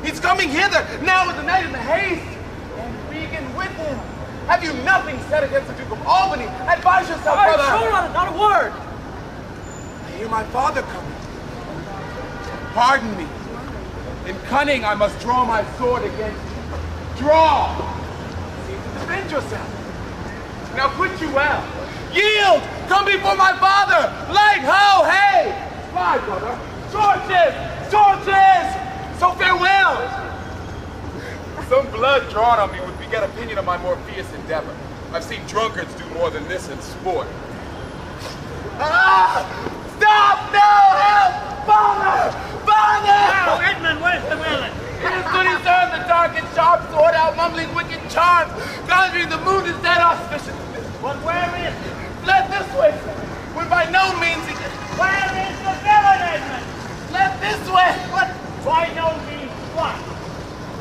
He's coming hither, now with the night in the haste, and Regan with him. Have you nothing said against the Duke of Albany? Advise yourself, brother. Sure, not a word. I hear my father coming. Pardon me. In cunning, I must draw my sword against you. Draw! Seek to defend yourself. Now quit you well. Yield! Come before my father! Light, ho, hey! Fly, brother! Torches! Torches! So farewell! Some blood drawn on me would beget opinion of my more fierce endeavor. I've seen drunkards do more than this in sport. Ah! Stop! No! Help! Father! Father! Now, Edmund, where's the villain? It is good he served the dark and sharp sword out mumbling wicked charms, conjuring the moon is dead auspicious. But where is he? Fled this way, sir. When by no means he can. Where is the villain, Edmund? Fled this way. What? By no means what?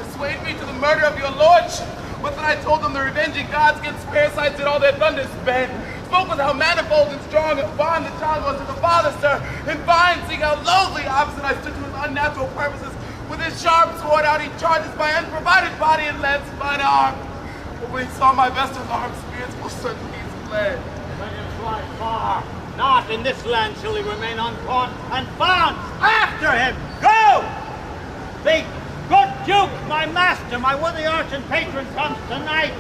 Persuade me to the murder of your lordship. But then I told them the revenging gods against parasites did all their thunder spend. Spoke with how manifold and strong and fond the child was to the father, sir. And fine, seeing how loathly opposite I stood to his unnatural purposes. With his sharp sword out, he charges my unprovided body and lends mine arm. But when he saw my vessel's armed spirits, most certainly he's fled. Let him fly far. Not in this land shall he remain uncaught and found. After him! Go! The good Duke, my master, my worthy arch and patron, comes tonight.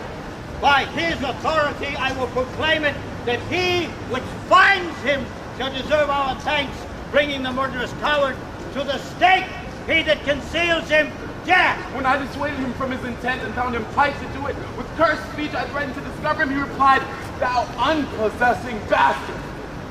By his authority I will proclaim it that he which finds him shall deserve our thanks, bringing the murderous coward to the stake. He that conceals him, death. When I dissuaded him from his intent and found him plight to do it, with cursed speech I threatened to discover him, he replied, "Thou unpossessing bastard!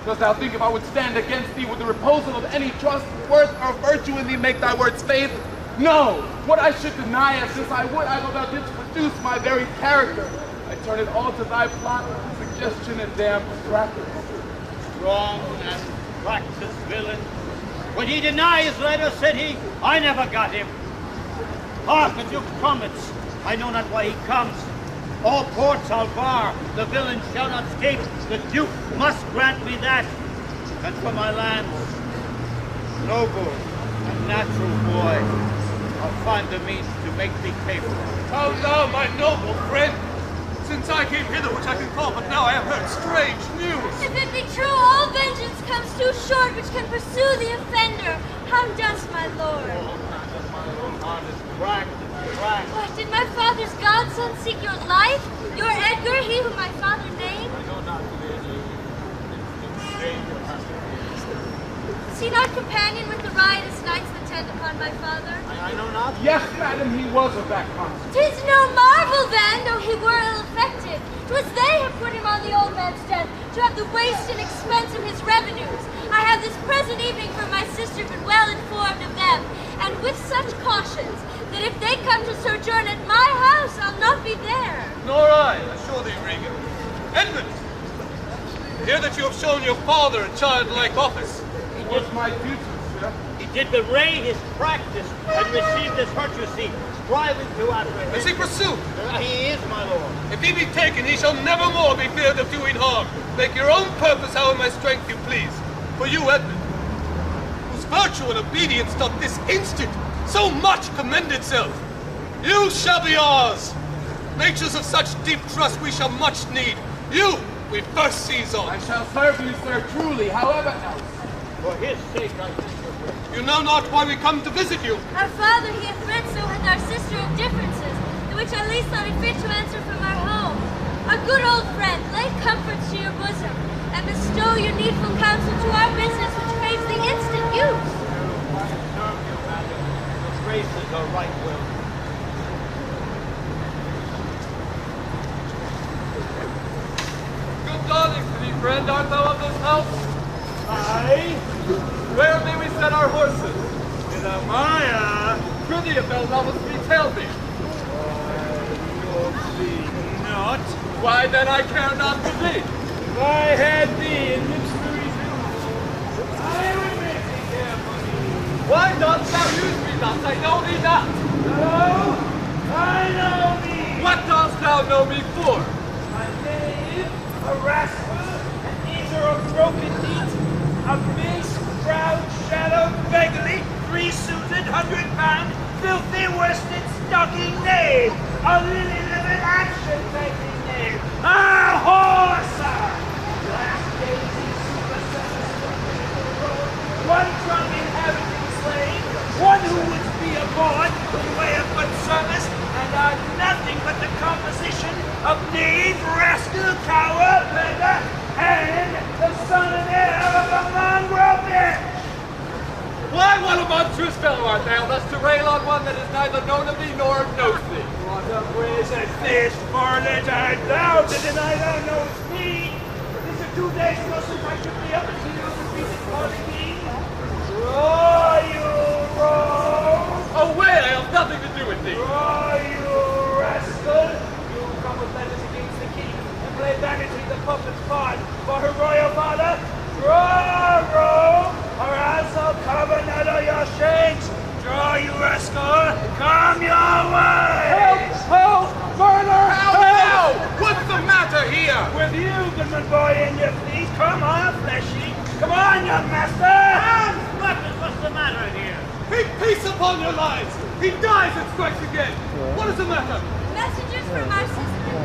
Dost thou think if I would stand against thee with the reposal of any trust, worth, or virtue in thee make thy words faith? No! What I should deny as since I would, I know thou didst produce my very character. I turn it all to thy plot, suggestion, and damn practice." Strong and practiced villain. When he denied his letter, said he, I never got him. Hark, the Duke trumpets. I know not why he comes. All ports I'll bar. The villain shall not escape. The Duke must grant me that. And for my lands, noble and natural boy, I'll find the means to make thee capable. How now, my noble friend? Since I came hither, which I can call, but now I have heard strange news. If it be true, all vengeance comes too short, which can pursue the offender. How does my lord? What, did my father's godson seek your life? Your Edgar, he whom my father named? Is he not companion with the riotous knights that tend upon my father? I know not. Yes, madam, he was of that class. 'Tis no marvel then, though he were ill-affected. 'Twas they have put him on the old man's death, to have the waste and expense of his revenues. I have this present evening from my sister been well informed of them, and with such cautions, that if they come to sojourn at my house, I'll not be there. Nor I, assure thee, Regan. Edmund, I hear that you have shown your father a childlike office. It was my duty, sir. He did bewray his practice and received this hurt, you see, striving to apprehend. Is he pursued? He is, my lord. If he be taken, he shall never more be feared of doing harm. Make your own purpose how in my strength you please. For you, Edmund, whose virtue and obedience doth this instant so much commend itself, you shall be ours. Natures of such deep trust we shall much need. You we first seize on. I shall serve you, sir, truly, however else. For his sake, I think You know not why we come to visit you. Our father, he hath read so hath our sister of differences, the which I least thought it fit to answer from our home. Our good old friend, lay comforts to your bosom, and bestow your needful counsel to our business, which craves the instant use. serve you, madam. The graces are right well. Good dawning to thee, friend. Art thou of this house? Aye. Where may we set our horses? In Amaya. Prithee, if thou lovest me, tell me. Not. Why then I care not for thee. If I had thee in lips to resume, I would make thee care for thee. Why dost thou use me thus? I know thee not. No, I know thee. What dost thou know me for? A knave, a rascal, an eater of broken meat, a base, proud, shadow, beggarly, three-suited, 100-pound, filthy, worsted, stocking knave, a lily-livered, action-taking knave, a horser, last days in super one drunk inhabiting slain, who would be aboard in way of good service and are nothing but the composition of knave, rascal, coward, beggar, and the son and heir of a mongrel bitch! Why, what a monstrous fellow art thou, thus to rail on one that is neither known of thee nor knows thee? What a brazen faced varlet art thou to deny thou knowest me? Is it 2 days ago since I should be up until you defeated for the king? Draw, you rogue! Away, I have nothing to do with thee! Draw, you rascal! You come with letters against the king and play vanity the puppet's part for her royal father? Draw, rogue! Or else I'll cover another your shakes! Draw, you rascal! Come your way! Help! Help! Murder! Help! What's the matter here? With you, goodman boy, in your fleet, come on, fleshy! Come on, young master! What's the matter here? Heap peace upon your lives! He dies and strikes again! What is the matter? Messengers from our sister.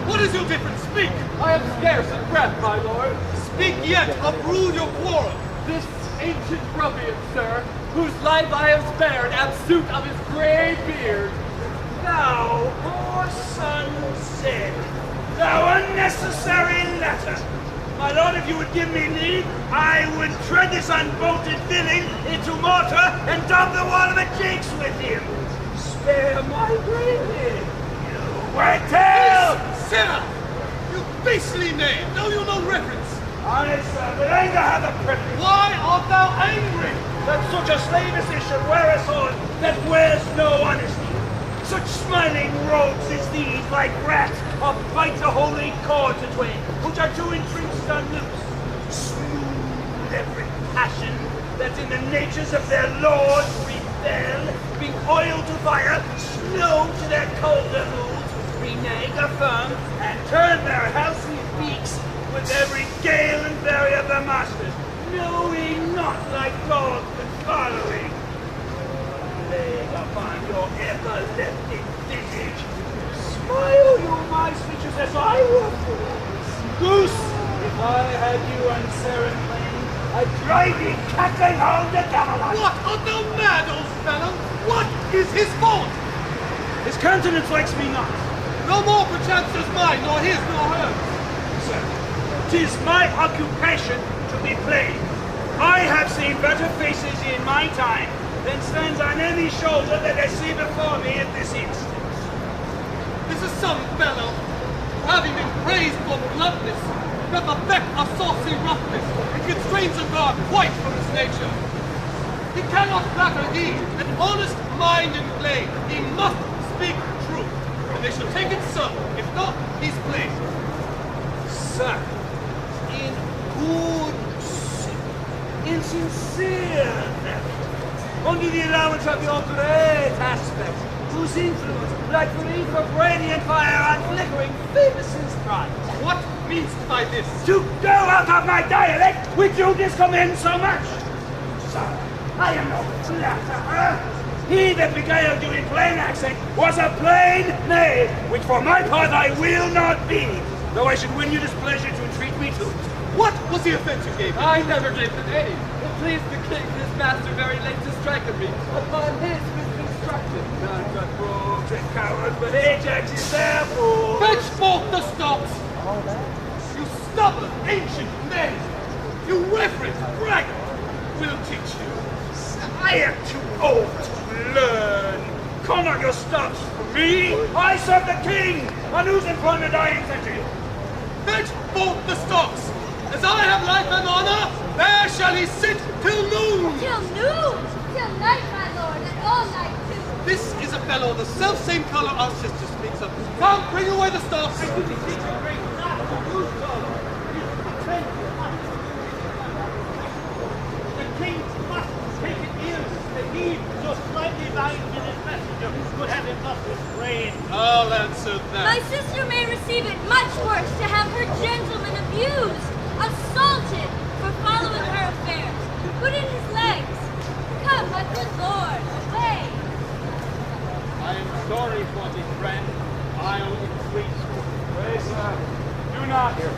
What is your difference? Speak! I am scarce of breath, my lord. Speak yet, uprule your quarrel. This ancient ruffian, sir, whose life I have spared, am suit of his grey beard. Thou, poor son Zed, thou unnecessary letter. My lord, if you would give me leave, I would tread this unbolted villain into mortar and dub the wall of the jakes with him. Spare my breathing, you whitetail! Sinner! You beastly knave! Know you no reverence? Honest, sir, but anger hath a privilege. Why art thou angry? That such a slave as this should wear a sword that wears no honesty. Such smiling rogues as these, like rats, bite the holy cord to twain, which are too entrenched on loose. Smooth every passion that in the natures of their lords rebel, being oil to fire, snow to their colder moods, renege, affirm, and turn their healthy beaks with every gale and bury of their masters, knowing not like dogs and following. Leg upon your epileptic visage. Smile, you my speeches, as I would. Goose, if I had you on Seren Plain, I'd drive you cackling home to Camelot. What? Art thou mad, old fellow? What is his fault? His countenance likes me not. No more perchance is mine, nor his, nor hers. Sir, 'tis my occupation to be plain. I have seen better faces in my time than stands on any shoulder that I see before me at this instant. This is some fellow, who having been praised for bluntness, doth affect a saucy roughness, and constrains a god quite from his nature. He cannot flatter thee, an honest mind and plain. He must speak truth, and they shall take it so. If not, he's blamed. Sir, in good in sincere under the allowance of your great aspect, whose influence, like the leaf of radiant fire on flickering Phoebus' pride. What meanst by this? To go out of my dialect, which you discommend so much. Sir, I am no flatterer. He that beguiled you in plain accent was a plain knave, which for my part I will not be, though I should win you displeasure to entreat me to it. What was the offense you gave me? I never gave the name. It pleased the king, his master, very late to strike at me upon his misconstruction. None but rogues and cowards, but Ajax is their fool. Fetch forth the stocks! You stubborn, ancient knave! You reverent braggart! We'll teach you. I am too old to learn. Call not your stops for me. I serve the king, on whose employment I intended. Fetch forth the stocks! As I have life and honor, there shall he sit till noon! Till noon! Till night, my lord, and all night too. This is a fellow of the self-same color our sister speaks of. Come, bring away the stocks! The king must take it ill that he, so slightly valued in his messenger, could have him thus restrained. I'll answer that. My sister may receive it much worse to have her gentleman abused, assaulted for following her affairs. Put in his legs. Come, my good lord, away. I am sorry for thee, friend. I'll entreat you. Pray, sir, do not hear.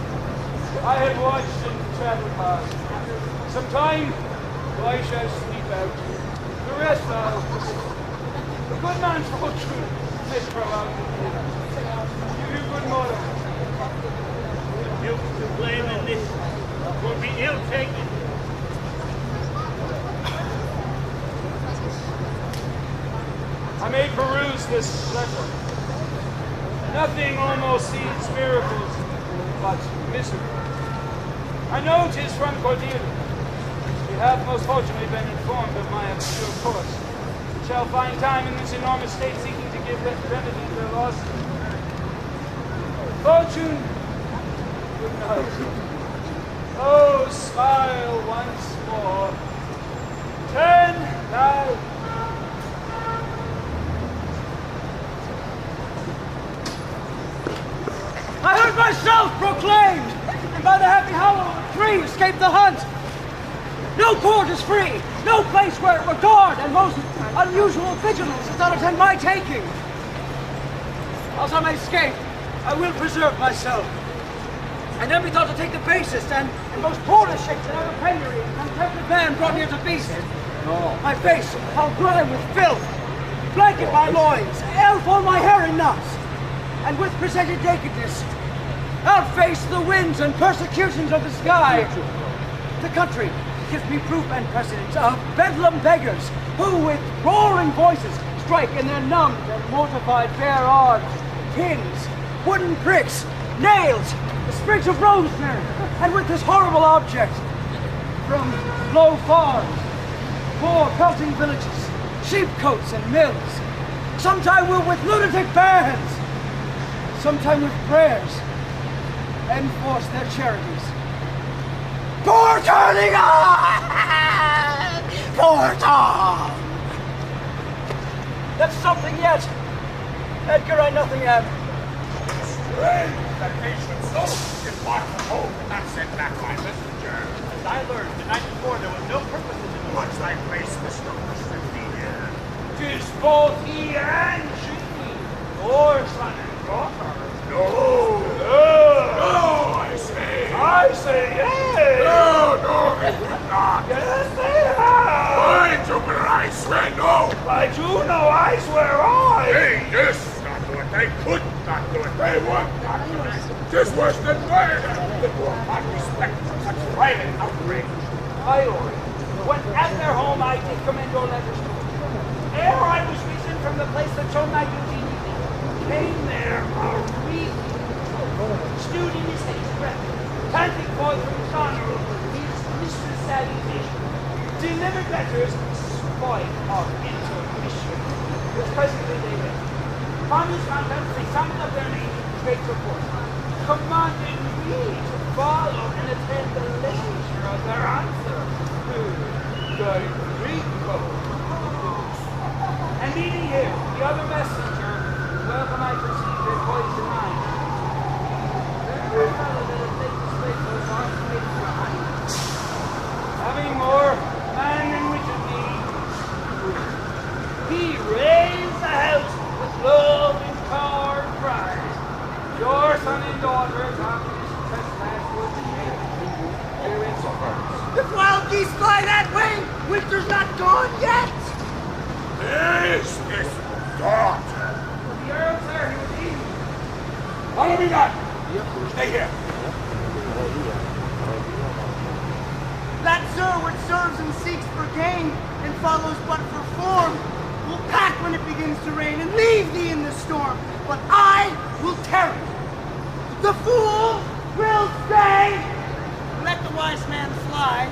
I have watched and traveled past. Some time, I shall sleep out. The rest, the good man's fortune may throw out. Give you good mortal. You to blame in this will be ill taken. I may peruse this letter. Nothing almost seems miracles, but misery. I know 'tis from Cordelia. You have most fortunately been informed of my obscure course. You shall find time in this enormous state seeking to give remedy to their loss. Fortune, good night. Oh, smile once more. Turn thou. I heard myself proclaimed, and by the happy hollow of a tree escaped the hunt. No court is free, no place where regard and most unusual vigilance is not attend my taking. As I may escape, I will preserve myself. And then we thought to take the basest and most poorest shapes that ever penury and contempted man brought near to beast. My face, how grime with filth, blanket my loins, elf all my hair in knots. And with presented nakedness, outface the winds and persecutions of the sky. The country gives me proof and precedence of bedlam beggars who, with roaring voices, strike in their numbed and mortified bare arms, pins, wooden pricks, nails, the sprigs of rosemary, and with this horrible object, from low farms, poor pelting villages, sheepcotes and mills, sometime will with lunatic bands, sometime with prayers, enforce their charities. Poor turning on! Poor Tom! That's something yet. Edgar, I nothing am. Strange that they should so depart from home and not send back my messenger. As I learned the night before, there was no purpose in the Much like place Mr. Christian be here. 'Tis both he and she, or son and daughter. No! No, I say! I say yes! No, they would not! Yes, they have! By Jupiter, I swear no! By Juno, I swear I! They just not do it. They could not do it. They would not do it. 'Tis worse than murder. They will not respect such violent outrage. I order. When at their home I did commend your letters to them. Ere I was risen from the place that showed my duty neatly, came there a real stewed in his haste breath, panting forth from his honor his mistress' salutation. Delivered letters, spoiled of intermission, which presently they read. Upon whose contents they summoned up their names in great report, commanding me to follow and attend the leisure of their answer. The Greek code. And meeting here, the other messenger, welcome I perceive their voice in mind. Very fellow that has taken straight so far to make it behind. Having more man than which of me, he raised the house with love and power and pride. Your son and daughter, after this trespass, will be made herein so far. If wild geese fly that way, winter's not gone yet. Is this daughter? The Earl's there, he was eating. Follow me not. Stay here. That sir which serves and seeks for gain and follows but for form will pack when it begins to rain and leave thee in the storm. But I will tarry. The fool will stay. Let the wise man fly.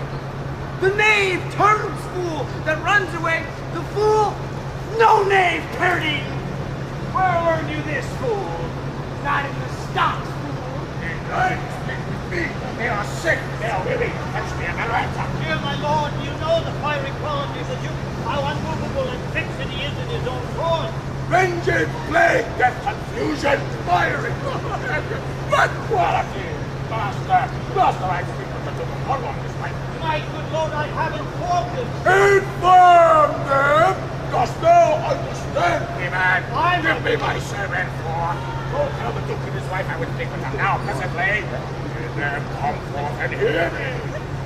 The knave turns fool that runs away. The fool, no knave, Purdy. Where learned you this, fool? Not in the stocks, fool. They like to speak with me. They are sick. They are weary. Touch me, and I'll answer. Dear my lord, you know the fiery qualities of the Duke, how unmovable and fixed he is in his own cause. Vengeance, plague, death, confusion, fiery. What quality? Master, I speak with the Duke. Hold on this way. My good lord, I have informed him. Inform them! Dost thou understand me, man? I Give me my servant for. Go tell the Duke and his wife I would speak with them now, presently. Bid them come forth and hear me.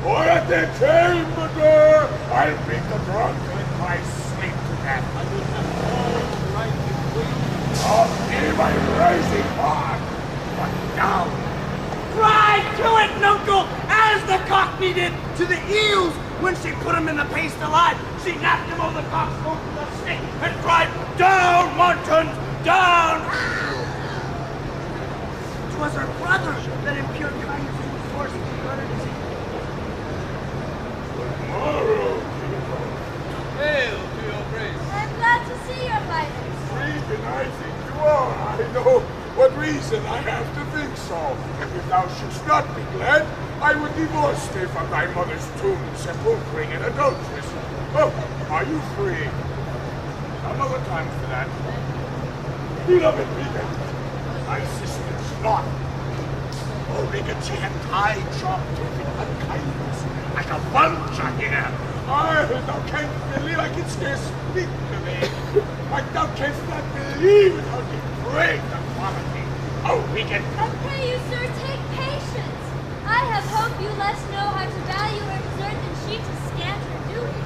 Or at the chamber door, I'll beat the drunk and I sleep to death. I would have fallen right between you. Of me my rising heart, but down. Cry to it, Nuncle, as the Cockney did to the eels when she put him in the paste alive. She knocked him over the coxcomb with a stick and cried, "Down, Montons, down!" 'Twas her brother that in pure kindness was forced to murder his Tomorrow, people. Hail to your grace. I'm glad to see your highness. Even I think you are. I know what reason I have to think so. If thou shouldst not be glad, I would divorce thee from thy mother's tomb, sepulchring and adulteress. Oh, are you free? Some other time for that. Beloved Regan, my sister's not. Oh, Regan, she had tied sharp teeth in unkindness, like a vulture here. Thou canst believe I can scarce speak to thee. Like thou canst not believe it, how depraved the quality. Oh, Regan. I pray you, sir, take patience. I have hoped you less know how to value her desert than she to scant her duty.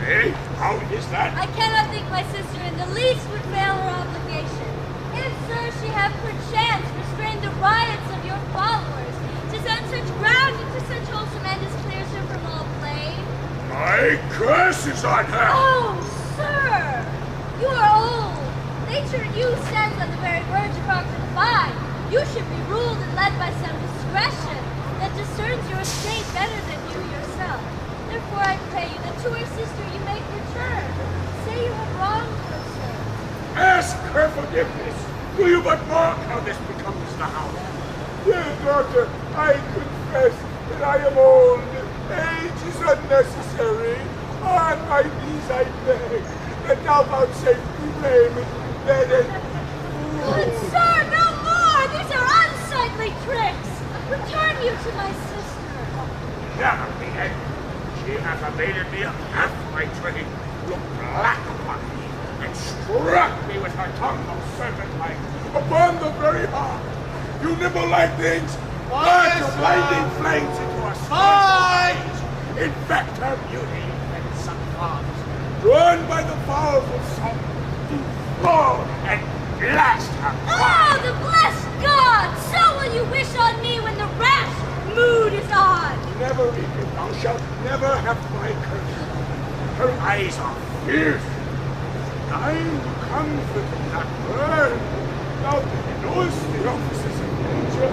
Hey, how is that? I cannot think my sister in the least would fail her obligation. If, sir, she have perchance restrained the riots of your followers, to send such ground into such wholesome end as clears her from all blame. My curse is on her! Oh, sir! You are old. Nature you stands on the very verge of our decline. You should be ruled and led by some discretion that discerns your estate better than you yourself. Therefore I pray you that to her sister you make return. Say you have wronged her, sir. Ask her forgiveness. Do you but mark how this becomes the house? Dear daughter, I confess that I am old. Age is unnecessary. On my knees I beg that thou vouchsafe to blame it, dead and Good sir, no more! These are unsightly tricks! Return you to my sister. never be end. She hath evaded me of half my trade, looked black upon me, and struck me with her tongue of serpent-like upon the very heart. You nibble-like things, launch your blinding flames into her eyes, infect her beauty, and some arms, drawn by the powerful sun, to fall and blast her. Oh, the blessed God! So will you wish on me when the rash mood is on. Never even, thou shalt never have my curse. Her eyes are fierce, dying to comfort and not burn. Thou knowest the offices of nature,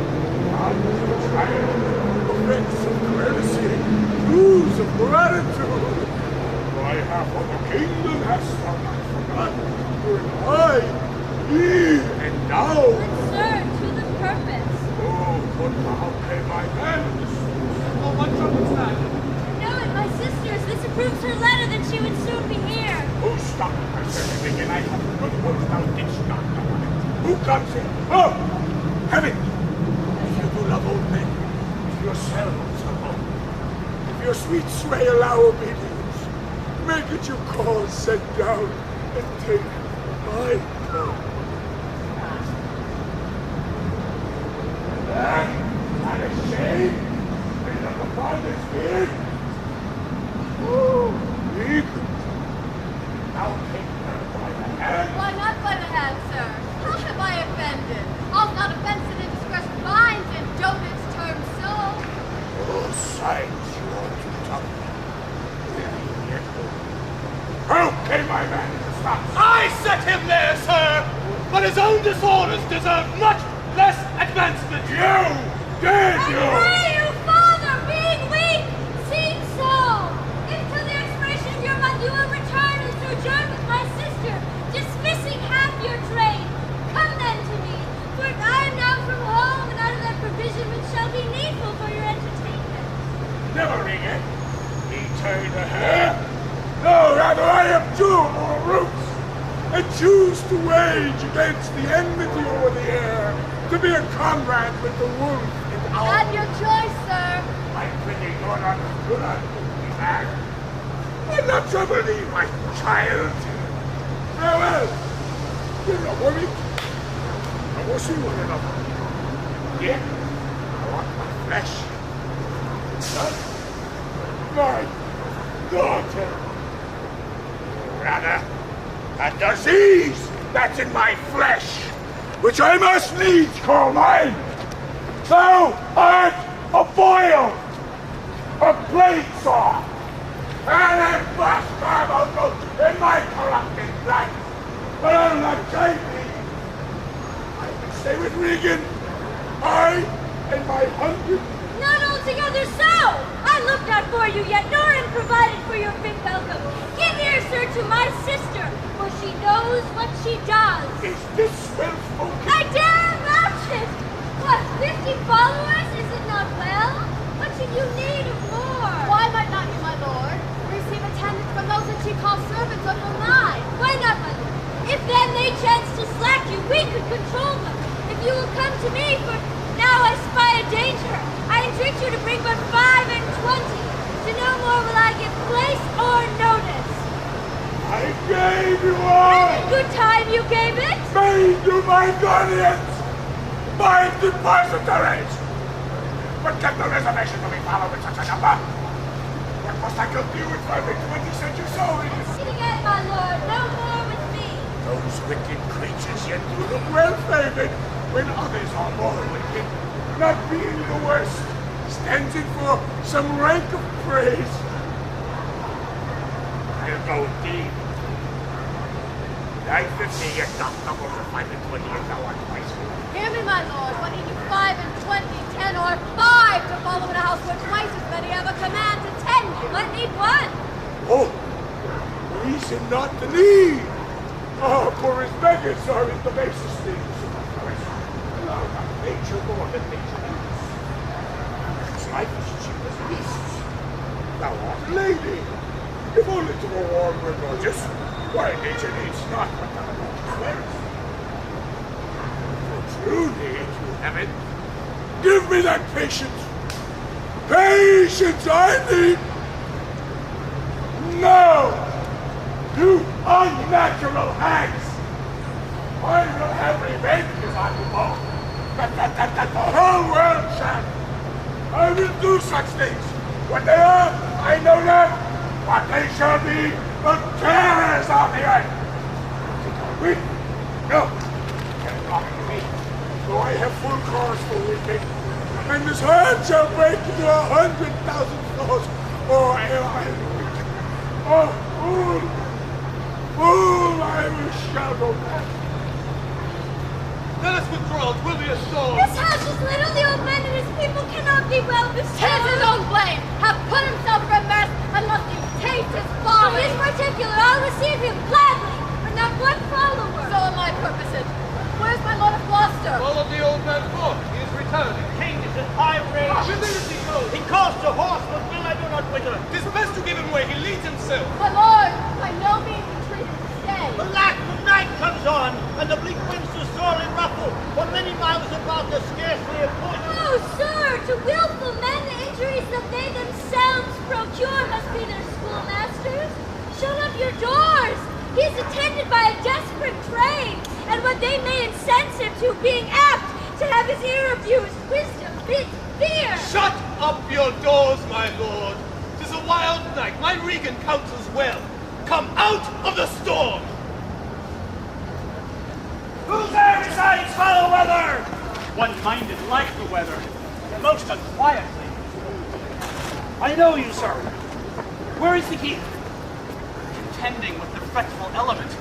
gods of triumph, effects of courtesy, dues of gratitude. Why half of the kingdom hast thou not forgotten? When I, ye, and thou. Good sir, to the purpose. Oh, but how came I then? Well, what trouble's that? Know it, my sisters. This approves her letter that she would soon be here. Who stopped her serving, and I have good hopes thou didst not know it. Who comes in? Oh, heaven! If you do love old men, if yourselves are old, if your sweet sway allow obedience, make it your cause set down and take my throne. And not ashamed, they look upon this beard. Oh, weak. Now take her by the hand. Why not by the hand, sir? How have I offended? All not offense and indiscretion binds and dotage terms so. Oh, sights, you ought to talk. How came my man to stop? I set him there, sir, but his own disorders deserve much less advancement. You! Did I you? pray you, Father, being weak, seem so. If till the expiration of your month you will return and sojourn with my sister, dismissing half your trade, come then to me, for I am now from home and out of that provision which shall be needful for your entertainment. Never ring it. He turned a hair. No, rather I abjure more roots, and choose to wage against the enmity over the air, to be a comrade with the wolf and owl. At your choice, sir. I pity your honor, be back. I'll not trouble thee, my child. Farewell. We're a woman. I will see one another. Yet, I want my flesh. Son, my daughter. disease that's in my flesh, which I must needs call mine. Thou art a boil, a blade saw, and a flash carbuncle in my corrupted blood. But I'll not guide thee. I can stay with Regan, I and my 100. Not altogether so! I looked not for you yet, nor am provided for your big welcome. Give ear, sir, to my sister, for she knows what she does. Is this well spoken? I dare vouch it! What, 50 followers? Is it not well? What should you need of more? Why might not you, my lord, receive attendance from those that she calls servants of the line? Why not, my lord? If then they chance to slack you, we could control them. If you will come to me, for now I spy a danger, I entreat you to bring but 5 and 20. To no more will I give place or notice. I gave you all! And in good time you gave it? Made you my guardians! My depositories! But kept the reservation to be followed with such a number? What must I compute with 5 and 20 cent you souls? Sitting at my lord, no more with me. Those wicked creatures yet do look well favored when others are more wicked. Not being the worst stands in for some rank of praise. I'll go deep. 950 yet not double the 5 and 20 if thou art twice. Hear me, my lord, what need you 5 and 20, 10, or 5 to follow in a house where twice as many have a command to tend you? What need one? Oh, reason not to need. Oh, for his beggars are in the basest things. Allow not nature more than nature is. Its life is cheap as beasts. Thou art a lady. If only to a warm were gorgeous, why nature needs not but thou swearest. For true need, you heaven, give me that patience. Patience I need. No! You unnatural hags! I will have revenge on you both. That the whole world shall. I will do such things. What they are, I know not. What they shall be, the terrors of the earth. Think I'm weak? No. Get not to me. Though I have full cause for weeping. And this heart shall break into 100,000 flaws. Oh, ere I weep. Oh, fool! Fool, I will shall go back. Let us withdraw, it will be a storm. This house is little, the old man and his people cannot be well bestowed. Tis his own blame, have put himself from rest, and must you taste his folly. In particular, I'll receive him gladly, but not one follower. So am I purposed. Where's my Lord of Gloucester? Follow the old man forth, he is returning. King is in high rage. Whither does he go? He calls to horse, but will I do not whither. 'Tis best to give him way, he leads himself. My Lord, by no means entreat him to stay. Alack, the night comes on, and the bleak winds do sorely ruffle. For many miles about there's scarcely a foot. Oh, sir, to willful men the injuries that they themselves procure must be their schoolmasters. Shut up your doors. He is attended by a desperate train, and what they may incense him to, being apt to have his ear abused, wisdom bids fear. Shut up your doors, my lord. 'Tis a wild night, my Regan counsels well. Come out of the storm. Who's there besides foul weather? One-minded like the weather, most unquietly. I know you, sir. Where is the key? Contending with the fretful element,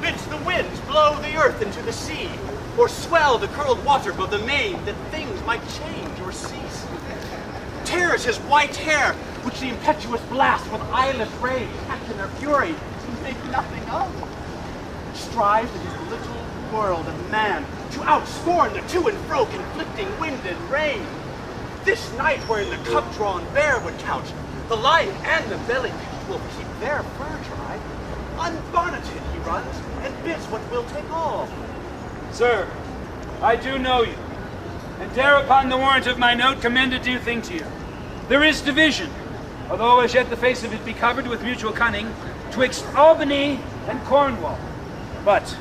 bids the winds blow the earth into the sea, or swell the curled water above the main, that things might change or cease. Tears his white hair, which the impetuous blast with eyeless rage, catch in their fury, to make nothing of. Strives in his little world of man to outscorn the to and fro conflicting wind and rain. This night wherein the cup-drawn bear would couch, the lion and the belly will keep their fur dry. Unbonneted he runs, and bids what will take all. Sir, I do know you, and dare upon the warrant of my note commend a due thing to you. There is division, although as yet the face of it be covered with mutual cunning, twixt Albany and Cornwall. But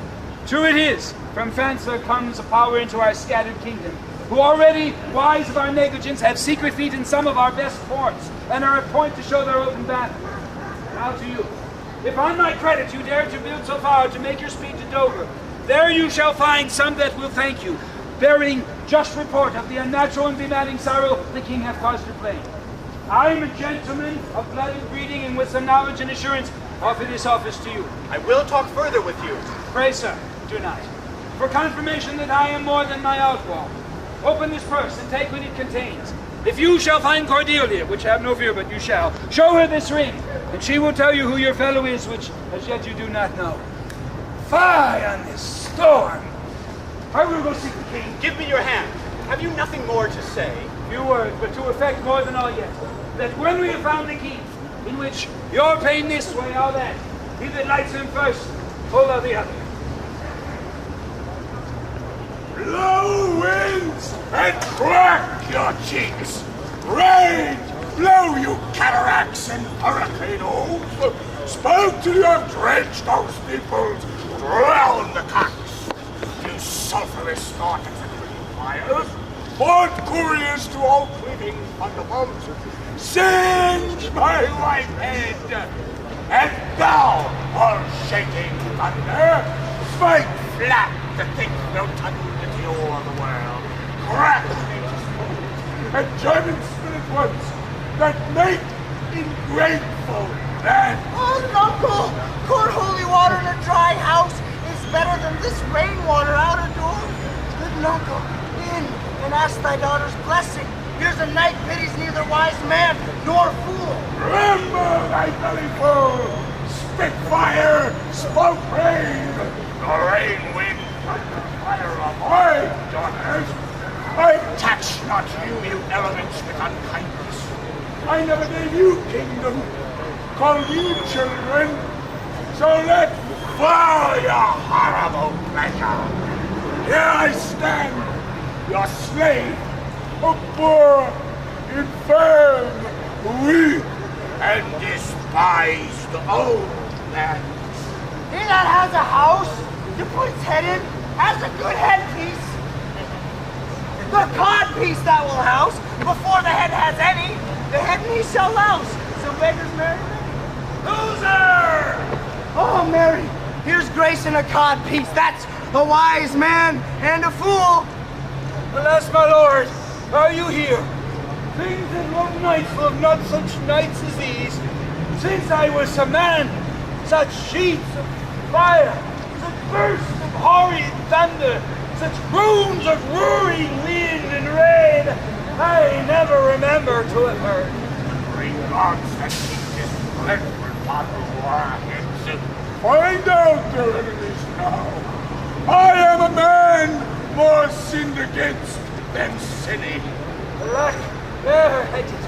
true it is, from Fancer comes a power into our scattered kingdom, who already, wise of our negligence, have secret feet in some of our best ports, and are at point to show their open battle. Now to you, If on my credit you dare to build so far to make your speed to Dover, there you shall find some that will thank you, bearing just report of the unnatural and bemading sorrow the king hath caused to plain. I am a gentleman of blood and breeding, and with some knowledge and assurance offer this office to you. I will talk further with you. Pray, sir, do not. For confirmation that I am more than my outlaw, open this purse and take what it contains. If you shall find Cordelia, which have no fear but you shall, show her this ring, and she will tell you who your fellow is, which as yet you do not know. Fie on this storm! I will go seek the king. Give me your hand. Have you nothing more to say? Few words, but to effect more than all yet. That when we have found the key, in which you're paying this way, all that, he that lights him first, full of the other. Blow winds and crack your cheeks. Rain, blow you cataracts and hurricanes. Spout till you have drenched those nipples. Drown the cocks. You sulphurous snort of the green fires. Point couriers to all cleaving thunderbolts. Singe my white head. And thou, all shaking thunder, smite flat the thick rotundity o'er the world. Crack nature's foot, and German spirit ones that make ingrateful men. Oh, Uncle! Court holy water in a dry house is better than this rainwater out of doors. Good Uncle, in and ask thy daughter's blessing. Here's a knight pities neither wise man nor fool. Remember thy belly full, spit fire, smoke rain, the rain wind, thunder fire of my daughters. I tax not you, you elements, with unkindness. I never gave you kingdom, called you children, so let fall your horrible pleasure. Here I stand, your slave, a poor, infirm, weak, and despised old man. He that has a house to put his head in has a good headpiece. The codpiece that will house, before the head has any, the head knee shall louse. So beggars marry men. Loser! Oh, Mary, here's grace in a codpiece. That's a wise man and a fool. Alas, my lord, are you here? Things and what nights love not such nights as these. Since I was a man, such sheets of fire, such bursts of horrid thunder, such groans of roaring wind and rain, I never remember to have heard. Great gods that keep this dreadful bottle of our heads and find out their enemies now. I am a man more sinned against than sinning. Alack, there it is.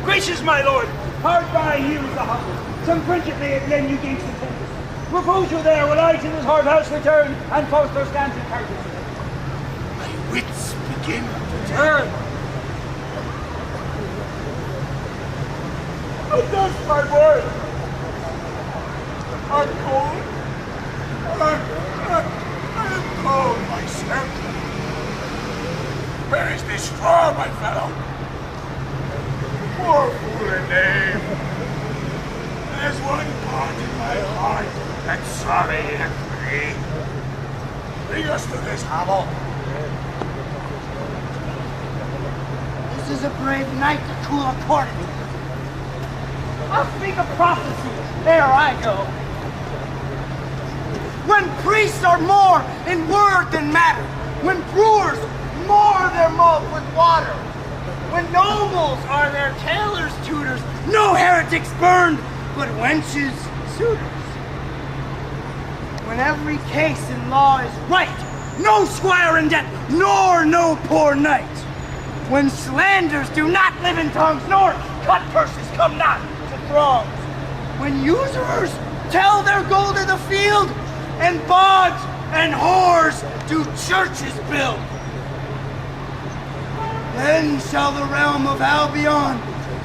Gracious my lord, hard by here is the hovel. Some friendship may again you gainst the tempest. Repose you there while I to this hard house return and foster stands in courtesy. My wits begin to Turn. Does my word? I'm cold. I am cold myself. Where is this straw, my fellow? Poor fool and knave. There's one part in my heart that's sorry and free. Bring us to this hovel. This is a brave night to cool accordingly. I'll speak of prophecy. There I go. When priests are more in word than matter, when brewers more their malt with water, when nobles are their tailors' tutors, no heretics burned, but wenches suitors. When every case in law is right, no squire in debt, nor no poor knight. When slanders do not live in tongues, nor cut purses come not to throngs. When usurers tell their gold in the field, and bawds and whores do churches build. Then shall the realm of Albion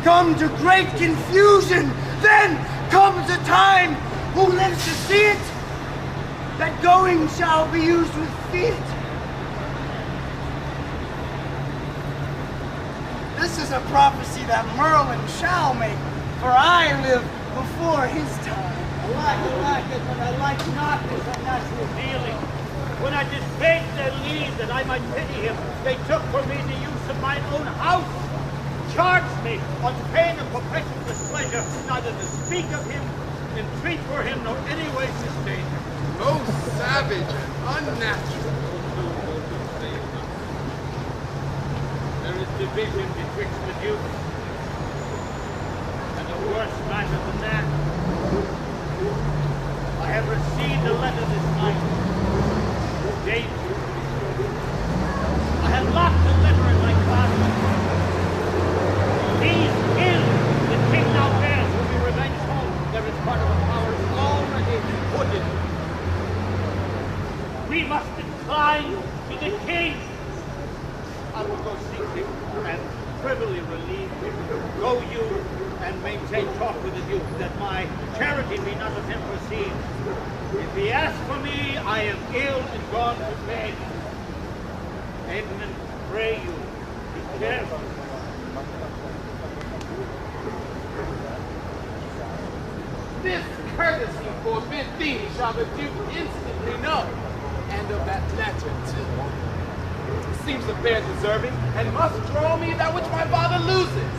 come to great confusion. Then comes a time, who lives to see it, that going shall be used with feet. This is a prophecy that Merlin shall make, for I live before his time. like it, but I like not this unnatural feeling. When I disbased their lead that I might pity him, they took from me the use of my own house, charged me on pain of perpetual displeasure, neither to speak of him, entreat for him, nor any way sustain him. Most savage and unnatural. There is division betwixt the dukes, and a worse matter than that. I have received a letter this night. Danger. I have locked the letter in my closet. These ills the king now bears will be revenged home. There is part of the power already put in. We must incline to the king. I will go seek him and privily relieve him. Go you and maintain talk with the duke, that my charity be not of him perceived. If he asks for me, I am ill and gone to bed. Edmund, pray you, be careful. This courtesy forbid thee shall the Duke instantly know, and of that letter too. Seems a fair deserving, and must draw me that which my father loses.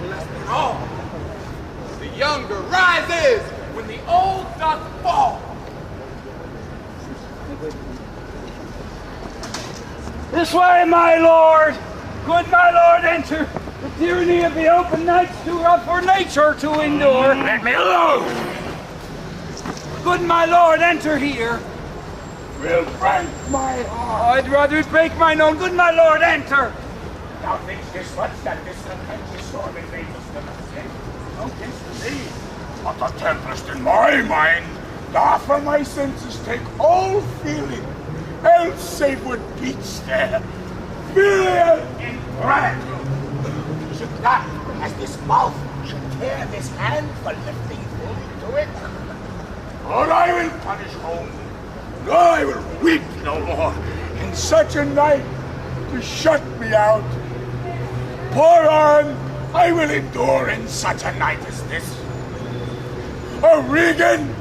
Less than all, the younger rises when the old doth fall. This way, my lord! Good my lord, enter! The tyranny of the open night's too rough for nature to endure. Let me alone! Good my lord, enter here! Will break my heart. I'd rather break mine own. Good my lord, enter! Thou thinkst this much that this contentious storm invades us the mistake? No case to thee. But the tempest in my mind doth from my senses take all feeling, else save what beats there. Fear in gratitude. Should not, as this mouth should tear this hand for lifting fully to it. Or I will punish home. No, I will weep no more. In such a night to shut me out. Pour on, I will endure in such a night as this. Oh, Regan,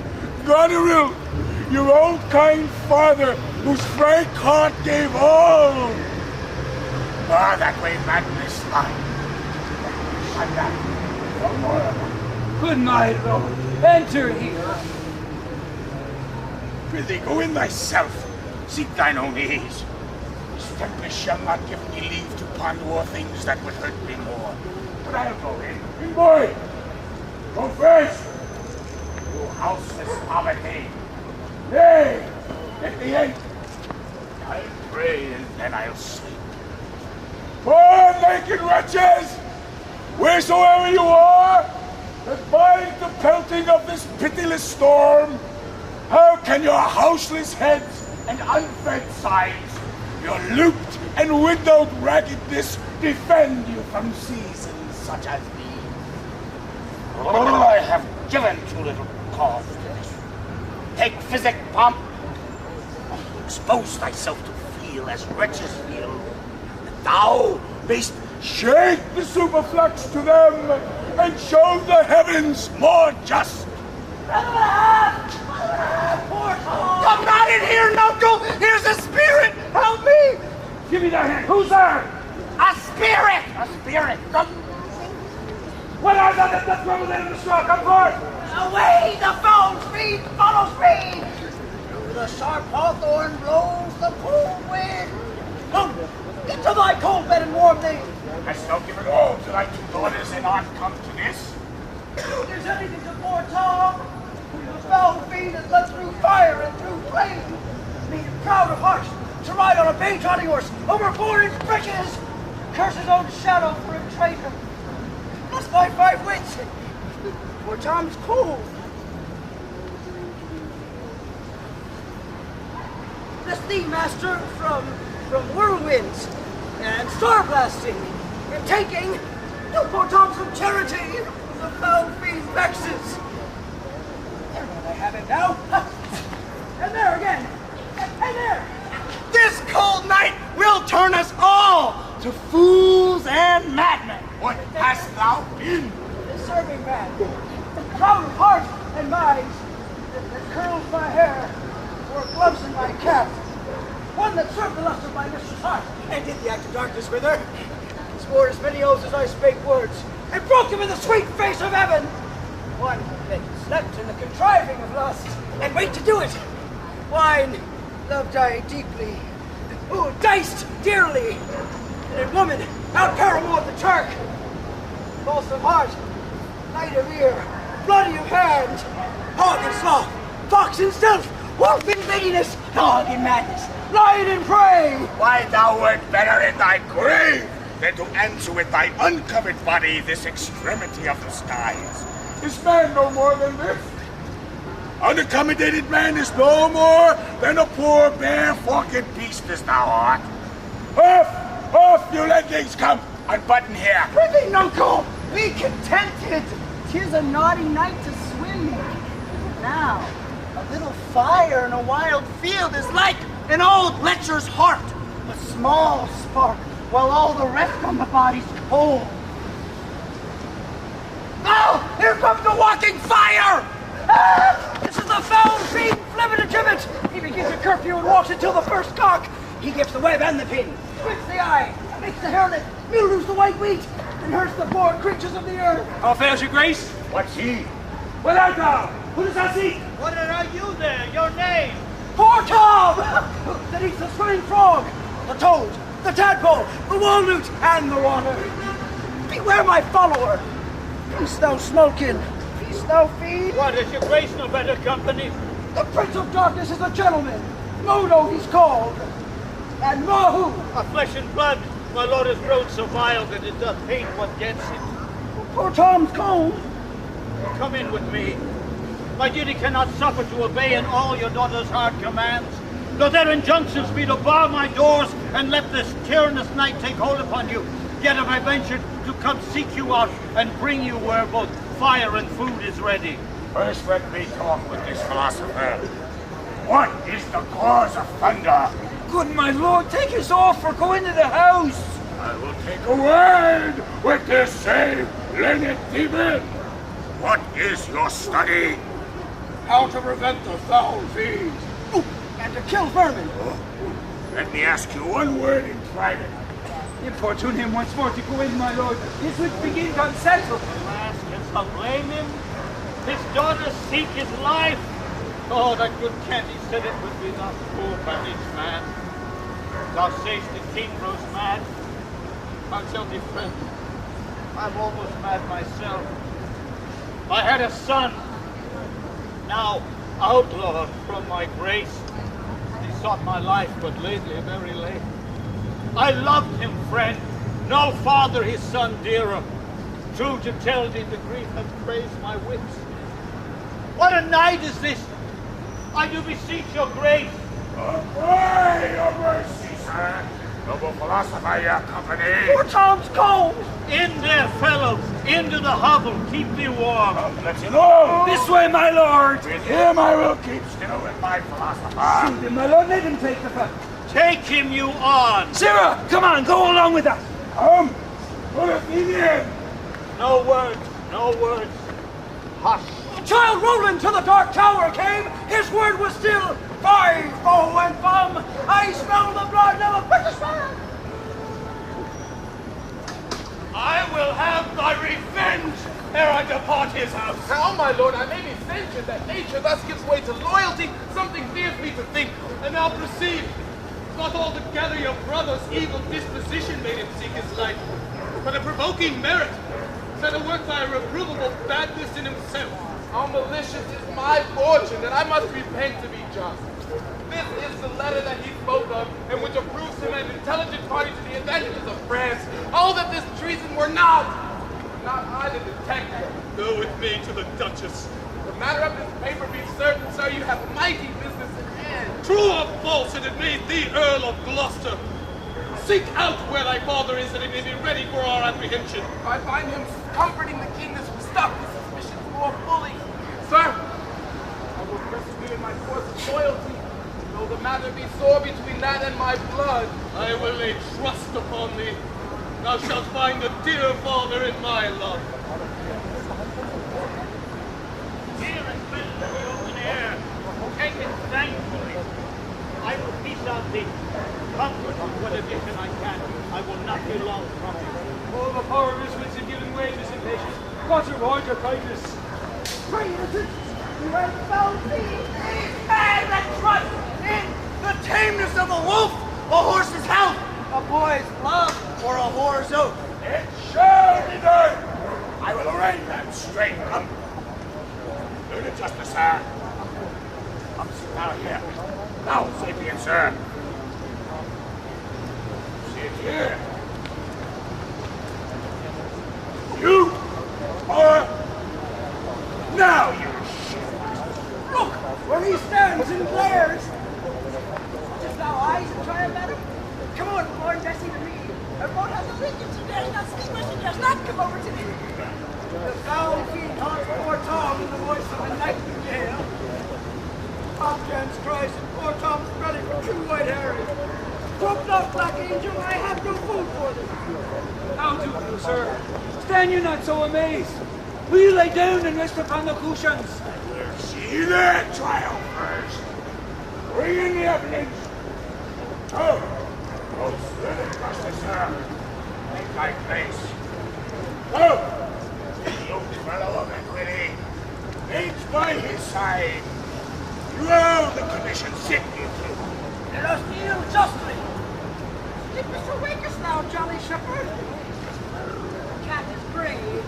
Goneril, your old kind father, whose frank heart gave all. Ah, that way madness lies. And that, no more. Good my lord, enter here. Prithee, go in thyself. Seek thine own ease. This tempest shall not give me leave to ponder o'er things that would hurt me more. But I'll go in. In, boy! Go first! You houseless poverty. Nay, let me in. I'll pray and then I'll sleep. Poor naked wretches! Wheresoever you are, that bide the pelting of this pitiless storm, how can your houseless heads and unfed sides, your looped and windowed raggedness defend you from seasons such as these? Oh, I have given too little cause to this. Take physic, pomp. Expose thyself to feel as wretches feel, that thou mayst shake the superflux to them and show the heavens more just. Come not in here, Knuckle! Here's a spirit! Help me! Give me that hand. Who's there? A spirit! A spirit! Come. What are that that's represented in the straw? Come forth! Away the foul speed follows me! Through the sharp hawthorn blows the cold wind. Come, get to thy cold bed and warm thee. Hast thou given all to thy two daughters and art come to this? If there's anything to poor Tom, who the foul fiend has led through fire and through flame, being proud of heart to ride on a bay trotting horse over foreign bridges, curse his own shadow for a traitor. Lost my 5 wits. Poor Tom's cold. This thee, master, from whirlwinds and star blasting and taking. Do poor Tom some charity. The foul fiend vexes. There, I have it now. And there again. And there. This cold night will turn us all to fools and madmen. What hast thou been? The serving man, proud of heart and mind, that curls my hair, wore gloves in my cap, one that served the lust of my mistress' heart, and did the act of darkness with her, swore as many oaths as I spake words, and broke them in the sweet face of heaven. One that slept in the contriving of lust, and wait to do it. Wine loved I deeply, who diced dearly, and a woman out paramored the Turk. False of heart, light of ear, bloody of hand, hog in sloth, fox in stealth, wolf in greediness, dog in madness, lion in prey. Why, thou wert better in thy grave than to answer with thy uncovered body this extremity of the skies. Is man no more than this? Unaccommodated man is no more than a poor bare-forked beast as thou art. Off! Off, you leggings, come! Unbutton here! Prithee, nuncle, be contented. 'Tis a naughty night to swim in. Now, a little fire in a wild field is like an old lecher's heart, a small spark, while all the rest on the body's cold. Oh, here comes the walking fire! Ah, this is the foul fiend, flibbit and gibbet. He begins a curfew and walks until the first cock. He gives the web and the pin, squints the eye, makes the hairnet, mildews the white wheat, and hurts the poor creatures of the earth. How fares your grace? What's he? Where art thou? Who does that seek? What are you there? Your name? Poor Tom! That eats the swimming frog, the toad, the tadpole, the walnut, and the water. Beware my follower. Feast thou smoking, feast thou feed. What, is your grace no better company? The Prince of Darkness is a gentleman. Modo he's called. And Mahu. A flesh and blood, my lord has grown so vile that it doth hate what gets it. Poor Tom's cold. Come in with me. My duty cannot suffer to obey in all your daughter's hard commands. Though their injunctions be to bar my doors and let this tyrannous night take hold upon you, yet have I ventured to come seek you out and bring you where both fire and food is ready. First let me talk with this philosopher. What is the cause of thunder? Good my lord, take us off or go into the house. I will take a word with this same learned demon. What is your study? How to prevent the foul fiend. And to kill vermin. Let me ask you one word in private. Importune him once more to go in, my lord. His wits begin to unsettle. Alas, canst thou blame him? His daughters seek his life. Oh, that good Candy said it would be not poor bandaged man. Thou say'st the king grows mad. I tell thee, friend, I'm almost mad myself. I had a son, now outlawed from my grace. He sought my life, but lately, very late. I loved him, friend. No father his son dearer. True to tell thee, the grief hath crazed my wits. What a night is this! I do beseech your grace. Pray your mercy, sir. Noble philosopher, your company. Poor Tom's cold. In there, fellows, into the hovel. Keep me warm. Let you know. This way, my lord. With him I will keep still with my philosopher. Shoot him, my lord. Let him take the fight. Take him, you on. Sarah, come on, go along with us. Come, put us in. No words, no words. Hush. Child Roland to the dark tower came. His word was still, "Fie, foe and bum. I smell the blood of a British man." I will have thy revenge ere I depart his house. How, my lord, I may be censured that nature thus gives way to loyalty. Something fears me to think. And now proceed. Not altogether your brother's evil disposition made him seek his life, but a provoking merit, set a work by a reprovable badness in himself. How malicious is my fortune that I must repent to be just. This is the letter that he spoke of, and which approves him an intelligent party to the advantages of France. Oh, that this treason were not I the detective. Go with me to the Duchess. The matter of this paper be certain, sir, you have mighty business in hand. True or false, it had made thee Earl of Gloucester. Seek out where thy father is, that he may be ready for our apprehension. If I find him comforting the king, this will stop his suspicions more fully. Sir, I will persevere in my course of loyalty, though the matter be sore between that and my blood. I will lay trust upon thee. Thou shalt find a dear father in my love. Here is better than the open air. taken thankfully. I will peace out thee. Comfort with what addition I can. I will not be long from you. All the power of his wits have given way to his impatience. God reward your kindness. Pray, innocent, you have found me a man that trusts in the tameness of a wolf, a horse's health, a boy's love, or a whore's oath. It shall be done. I will arrange that straight. Come. Do the justice, sir. Come sit down here. Now, sapient, sir. Sit here. You are now you Look, where he stands and glares. Just thou eyes and triumph at him? Come on, Lord Bessie to me. And won't have the riches today, not sleep, she does not come over to me. The foul fiend haunts poor Tom in the voice of a nightingale. Tom Jan's cries and poor Tom's ready for true white herring. Dropped off, black angel, I have no food for them. How do you, sir? Stand you not so amazed. Will you lay down and rest upon the cushions? We'll see that trial first. Bring in the evidence. Oh, sit the justice, sir. Take my place. Oh, the young fellow of equity. Name's by his side. You owe the commission sit you two. Let us deal justly. Keep us awake now, jolly shepherd. The cat is brave.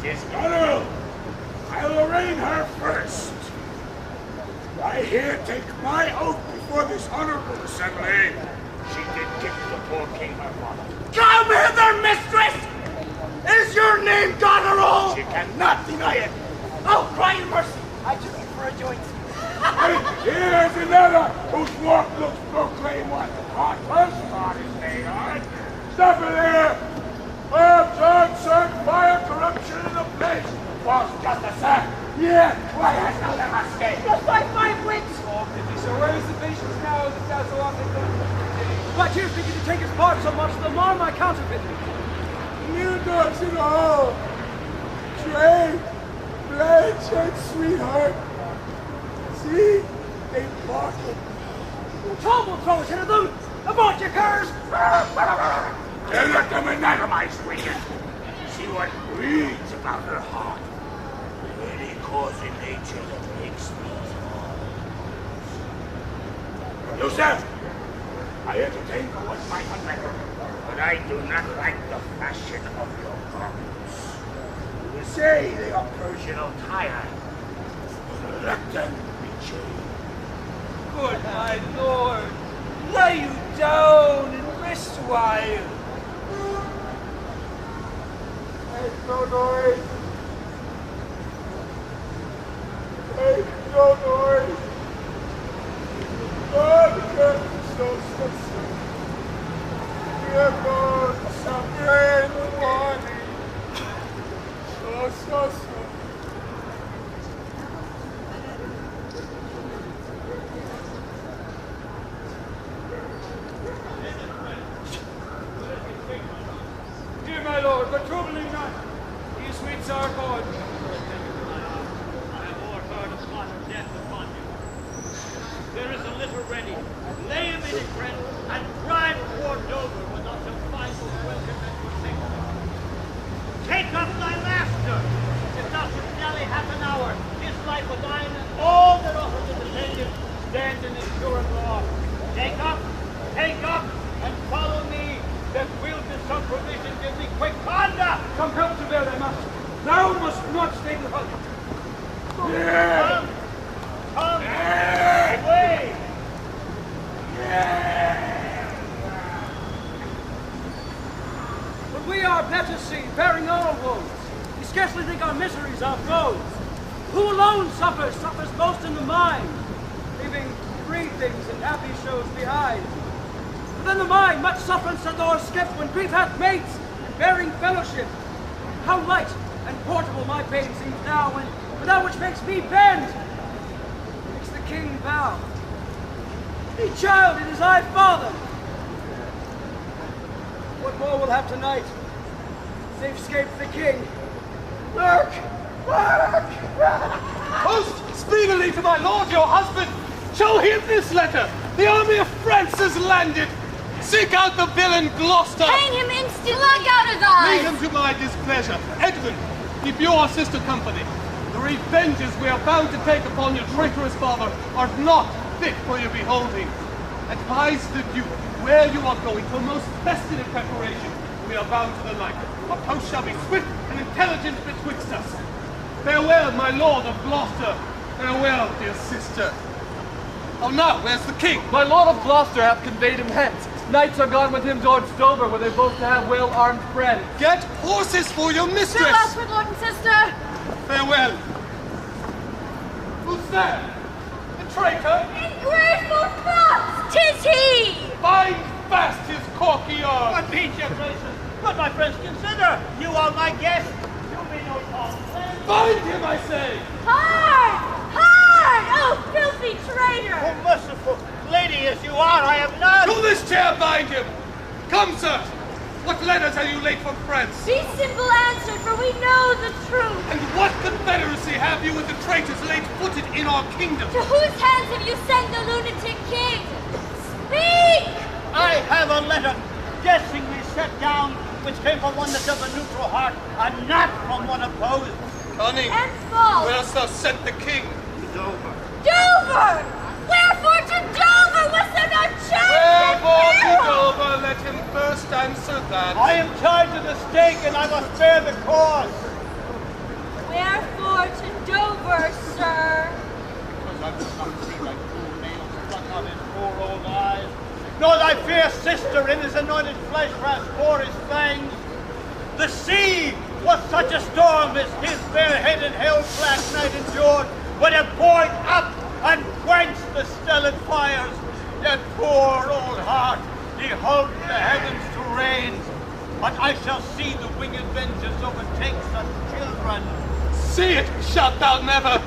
'Tis Goneril. I'll arraign her first. I here take my oath before this honorable assembly. She did give the poor king her father. Come hither, mistress! Is your name Goneril? She cannot deny it. Oh, cry in mercy. I took you for a joint. And here's another whose walk looks proclaim what on her spot is made on. Stop it there! John, sir, fire corruption in the place. False justice, sir. Yeah, why has no them escaped? Just by 5 wits. Oh, pity, sir. Where is the patience now that thou so often comes? But you thinking to take his part so much, the more my counterfeit. You dogs at all. Trey, Blanche, and sweetheart. See? They barking. Tom will throw us into them. Abort your curs. They let them anatomize wicked. See what breathes about her heart. Any cause in nature that makes me pause. You, sir, I entertain for what's my unrecord, but I do not like the fashion of your garments. You will say they are Persian attire. Let them be changed. Good my lord, lay you down and rest awhile. Make no noise. Make no noise. Oh, the curtain is so. Here goes some rain morning. So. Dear my lord, but trouble you not. These sweets are gone. I have overheard of slaughter death upon you. There is a litter ready. Lay him in it, friend, and drive toward Dover without some final welcome and protection. Take up thy master. If thou should dally half an hour, his life was thine, and all that offer the descendant stands in his sure law. Take up, and follow me, that will to some provision give thee quick conduct. Come help to bear thy master. Thou must not stay the hunt. Yeah. Come, Yeah. away. But we are better seen, bearing our woes. We scarcely think our miseries our foes. Who alone suffers most in the mind, leaving free things and happy shows behind. Within the mind, much sufferance doth o'erskip when grief hath mates and bearing fellowship. How light and portable my pain seems now, when that which makes me bend makes the king bow. Be child, it is thy father. What more will have tonight? Save 'scaped the king. Lurk! Lurk! Host, Speedily to my lord, your husband. Show him this letter. The army of France has landed. Seek out the villain Gloucester. Hang him instantly. Pluck out his eyes. Lead him to my displeasure. Edmund, keep your sister company. The revenges we are bound to take upon your traitorous father are not fit for your beholding. Advise the Duke where you are going for most festive preparation. We are bound to the like. Our post shall be swift and intelligent betwixt us. Farewell, my lord of Gloucester. Farewell, dear sister. Oh, now, where's the king? My lord of Gloucester hath conveyed him hence. Knights are gone with him towards Dover, where they both have well-armed friends. Get horses for your mistress! To us, good lord and sister! Farewell. Who's there? The traitor? Ungrateful thoughts! 'Tis he! Bind fast his corky arm! What means your graces? But my friends, consider, you are my guest. You be no common friend. Bind him, I say! Hard! Hard! Oh, filthy traitor! Oh, merciful lady as you are, I have none. To this chair bind him! Come, sir! What letters are you late from France? Be simple answered, for we know the truth. And what confederacy have you with the traitors late footed in our kingdom? To whose hands have you sent the lunatic king? Speak! I have a letter, guessingly set down, which came from one that of a neutral heart, and not from one opposed. Cunning, And false. where hast thou sent the king? Dover. Dover! Wherefore to Dover? Was there no chance? Wherefore to Dover? Let him first answer that. I am tied to the stake, and I must bear the cause. Wherefore to Dover, sir? Because I will not see thy cruel nails stuck out his poor old eyes, nor thy fair sister in his anointed flesh transport his fangs. The sea was such a storm as his bare-headed hell-black night endured, would have poured up and quenched the stellar fires. Yet poor old heart, he hoped the heavens to rain. But I shall see the winged vengeance overtake such children. See it, shalt thou never.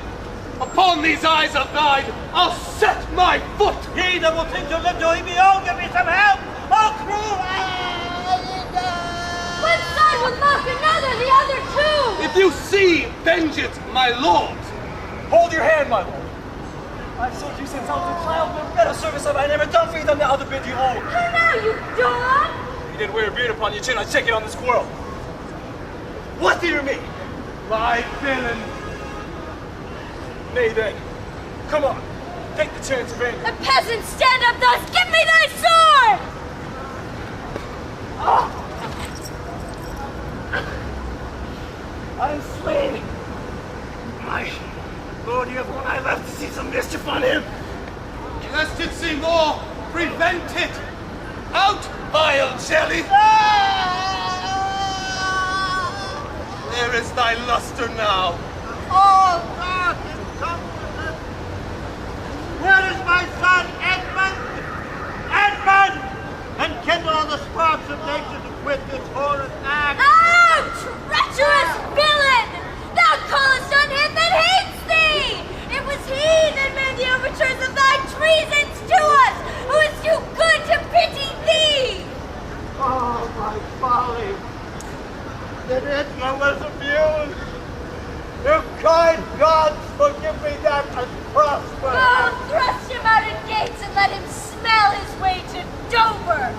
Upon these eyes of thine, I'll set my foot. He that will think to live till he be old, give me some help. Oh, cruel! One side would mock another, the other too! If you see vengeance, my lord. Hold your hand, my lord. I've served you since I was a child, but better service have I never done for you than the other bid you owe. How now, you dog? You didn't wear a beard upon your chin, I check it on this squirrel. What do you mean? My villain. Nay then, come on, take the chance of anger. A peasant, stand up thus! Give me thy sword! I am slain. My lord, you have one eye left to see some mischief on him. Lest it see more, prevent it. Out, vile jelly. Where is thy luster now? Oh, God, incompetent! Where is my son, Edmund? Edmund! And kindle all the sparks of nature to quit this horrid act. Ah, treacherous villain! Thou callest on him that hates thee! It was he that made the overtures of thy treasons to us, who is too good to pity thee! Oh, my folly! That Edmund was abused! If kind gods forgive me that and prosper! Go, thrust him out of gates and let him smell his way to Dover!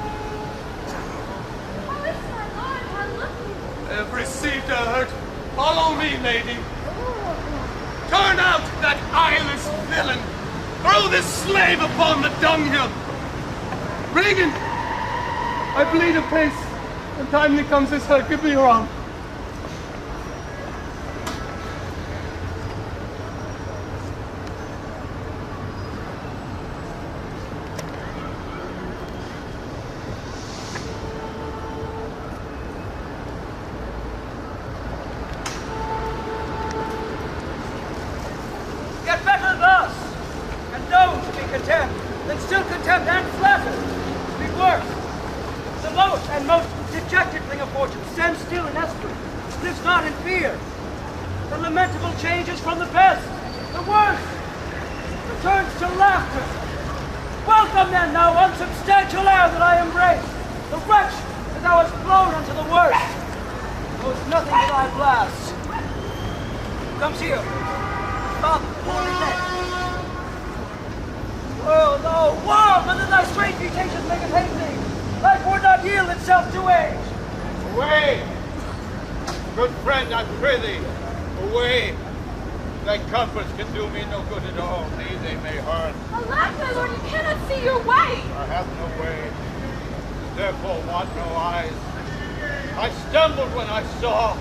Oh, it's my lord, how look you? I have received a hurt. Follow me, lady. Turn out that eyeless villain. Throw this slave upon the dunghill. Regan, I bleed apace. When timely comes this hurt, give me your arm. Get better thus, and know to be content, than still contempt and flatter. Be worse. The lowest and most dejected thing of fortune stands still in esprit, lives not in fear. The lamentable changes from the best, the worst, returns to laughter. Welcome then, thou unsubstantial air that I embrace, the wretch that thou hast blown unto the worst. Owes nothing to thy blast. Comes here. Stop, poor neck. Life maketh hasting. Life would not yield itself to age. Away! Good friend, I prithee, away! Thy compass can do me no good at all, me they may hurt. Alack, my lord, you cannot see your way. I have no way, therefore want no eyes. I stumbled when I saw,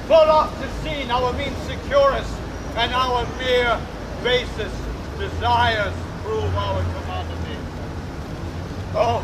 full oft to see our means secure us, and our mere basest desires prove our commodity. Oh,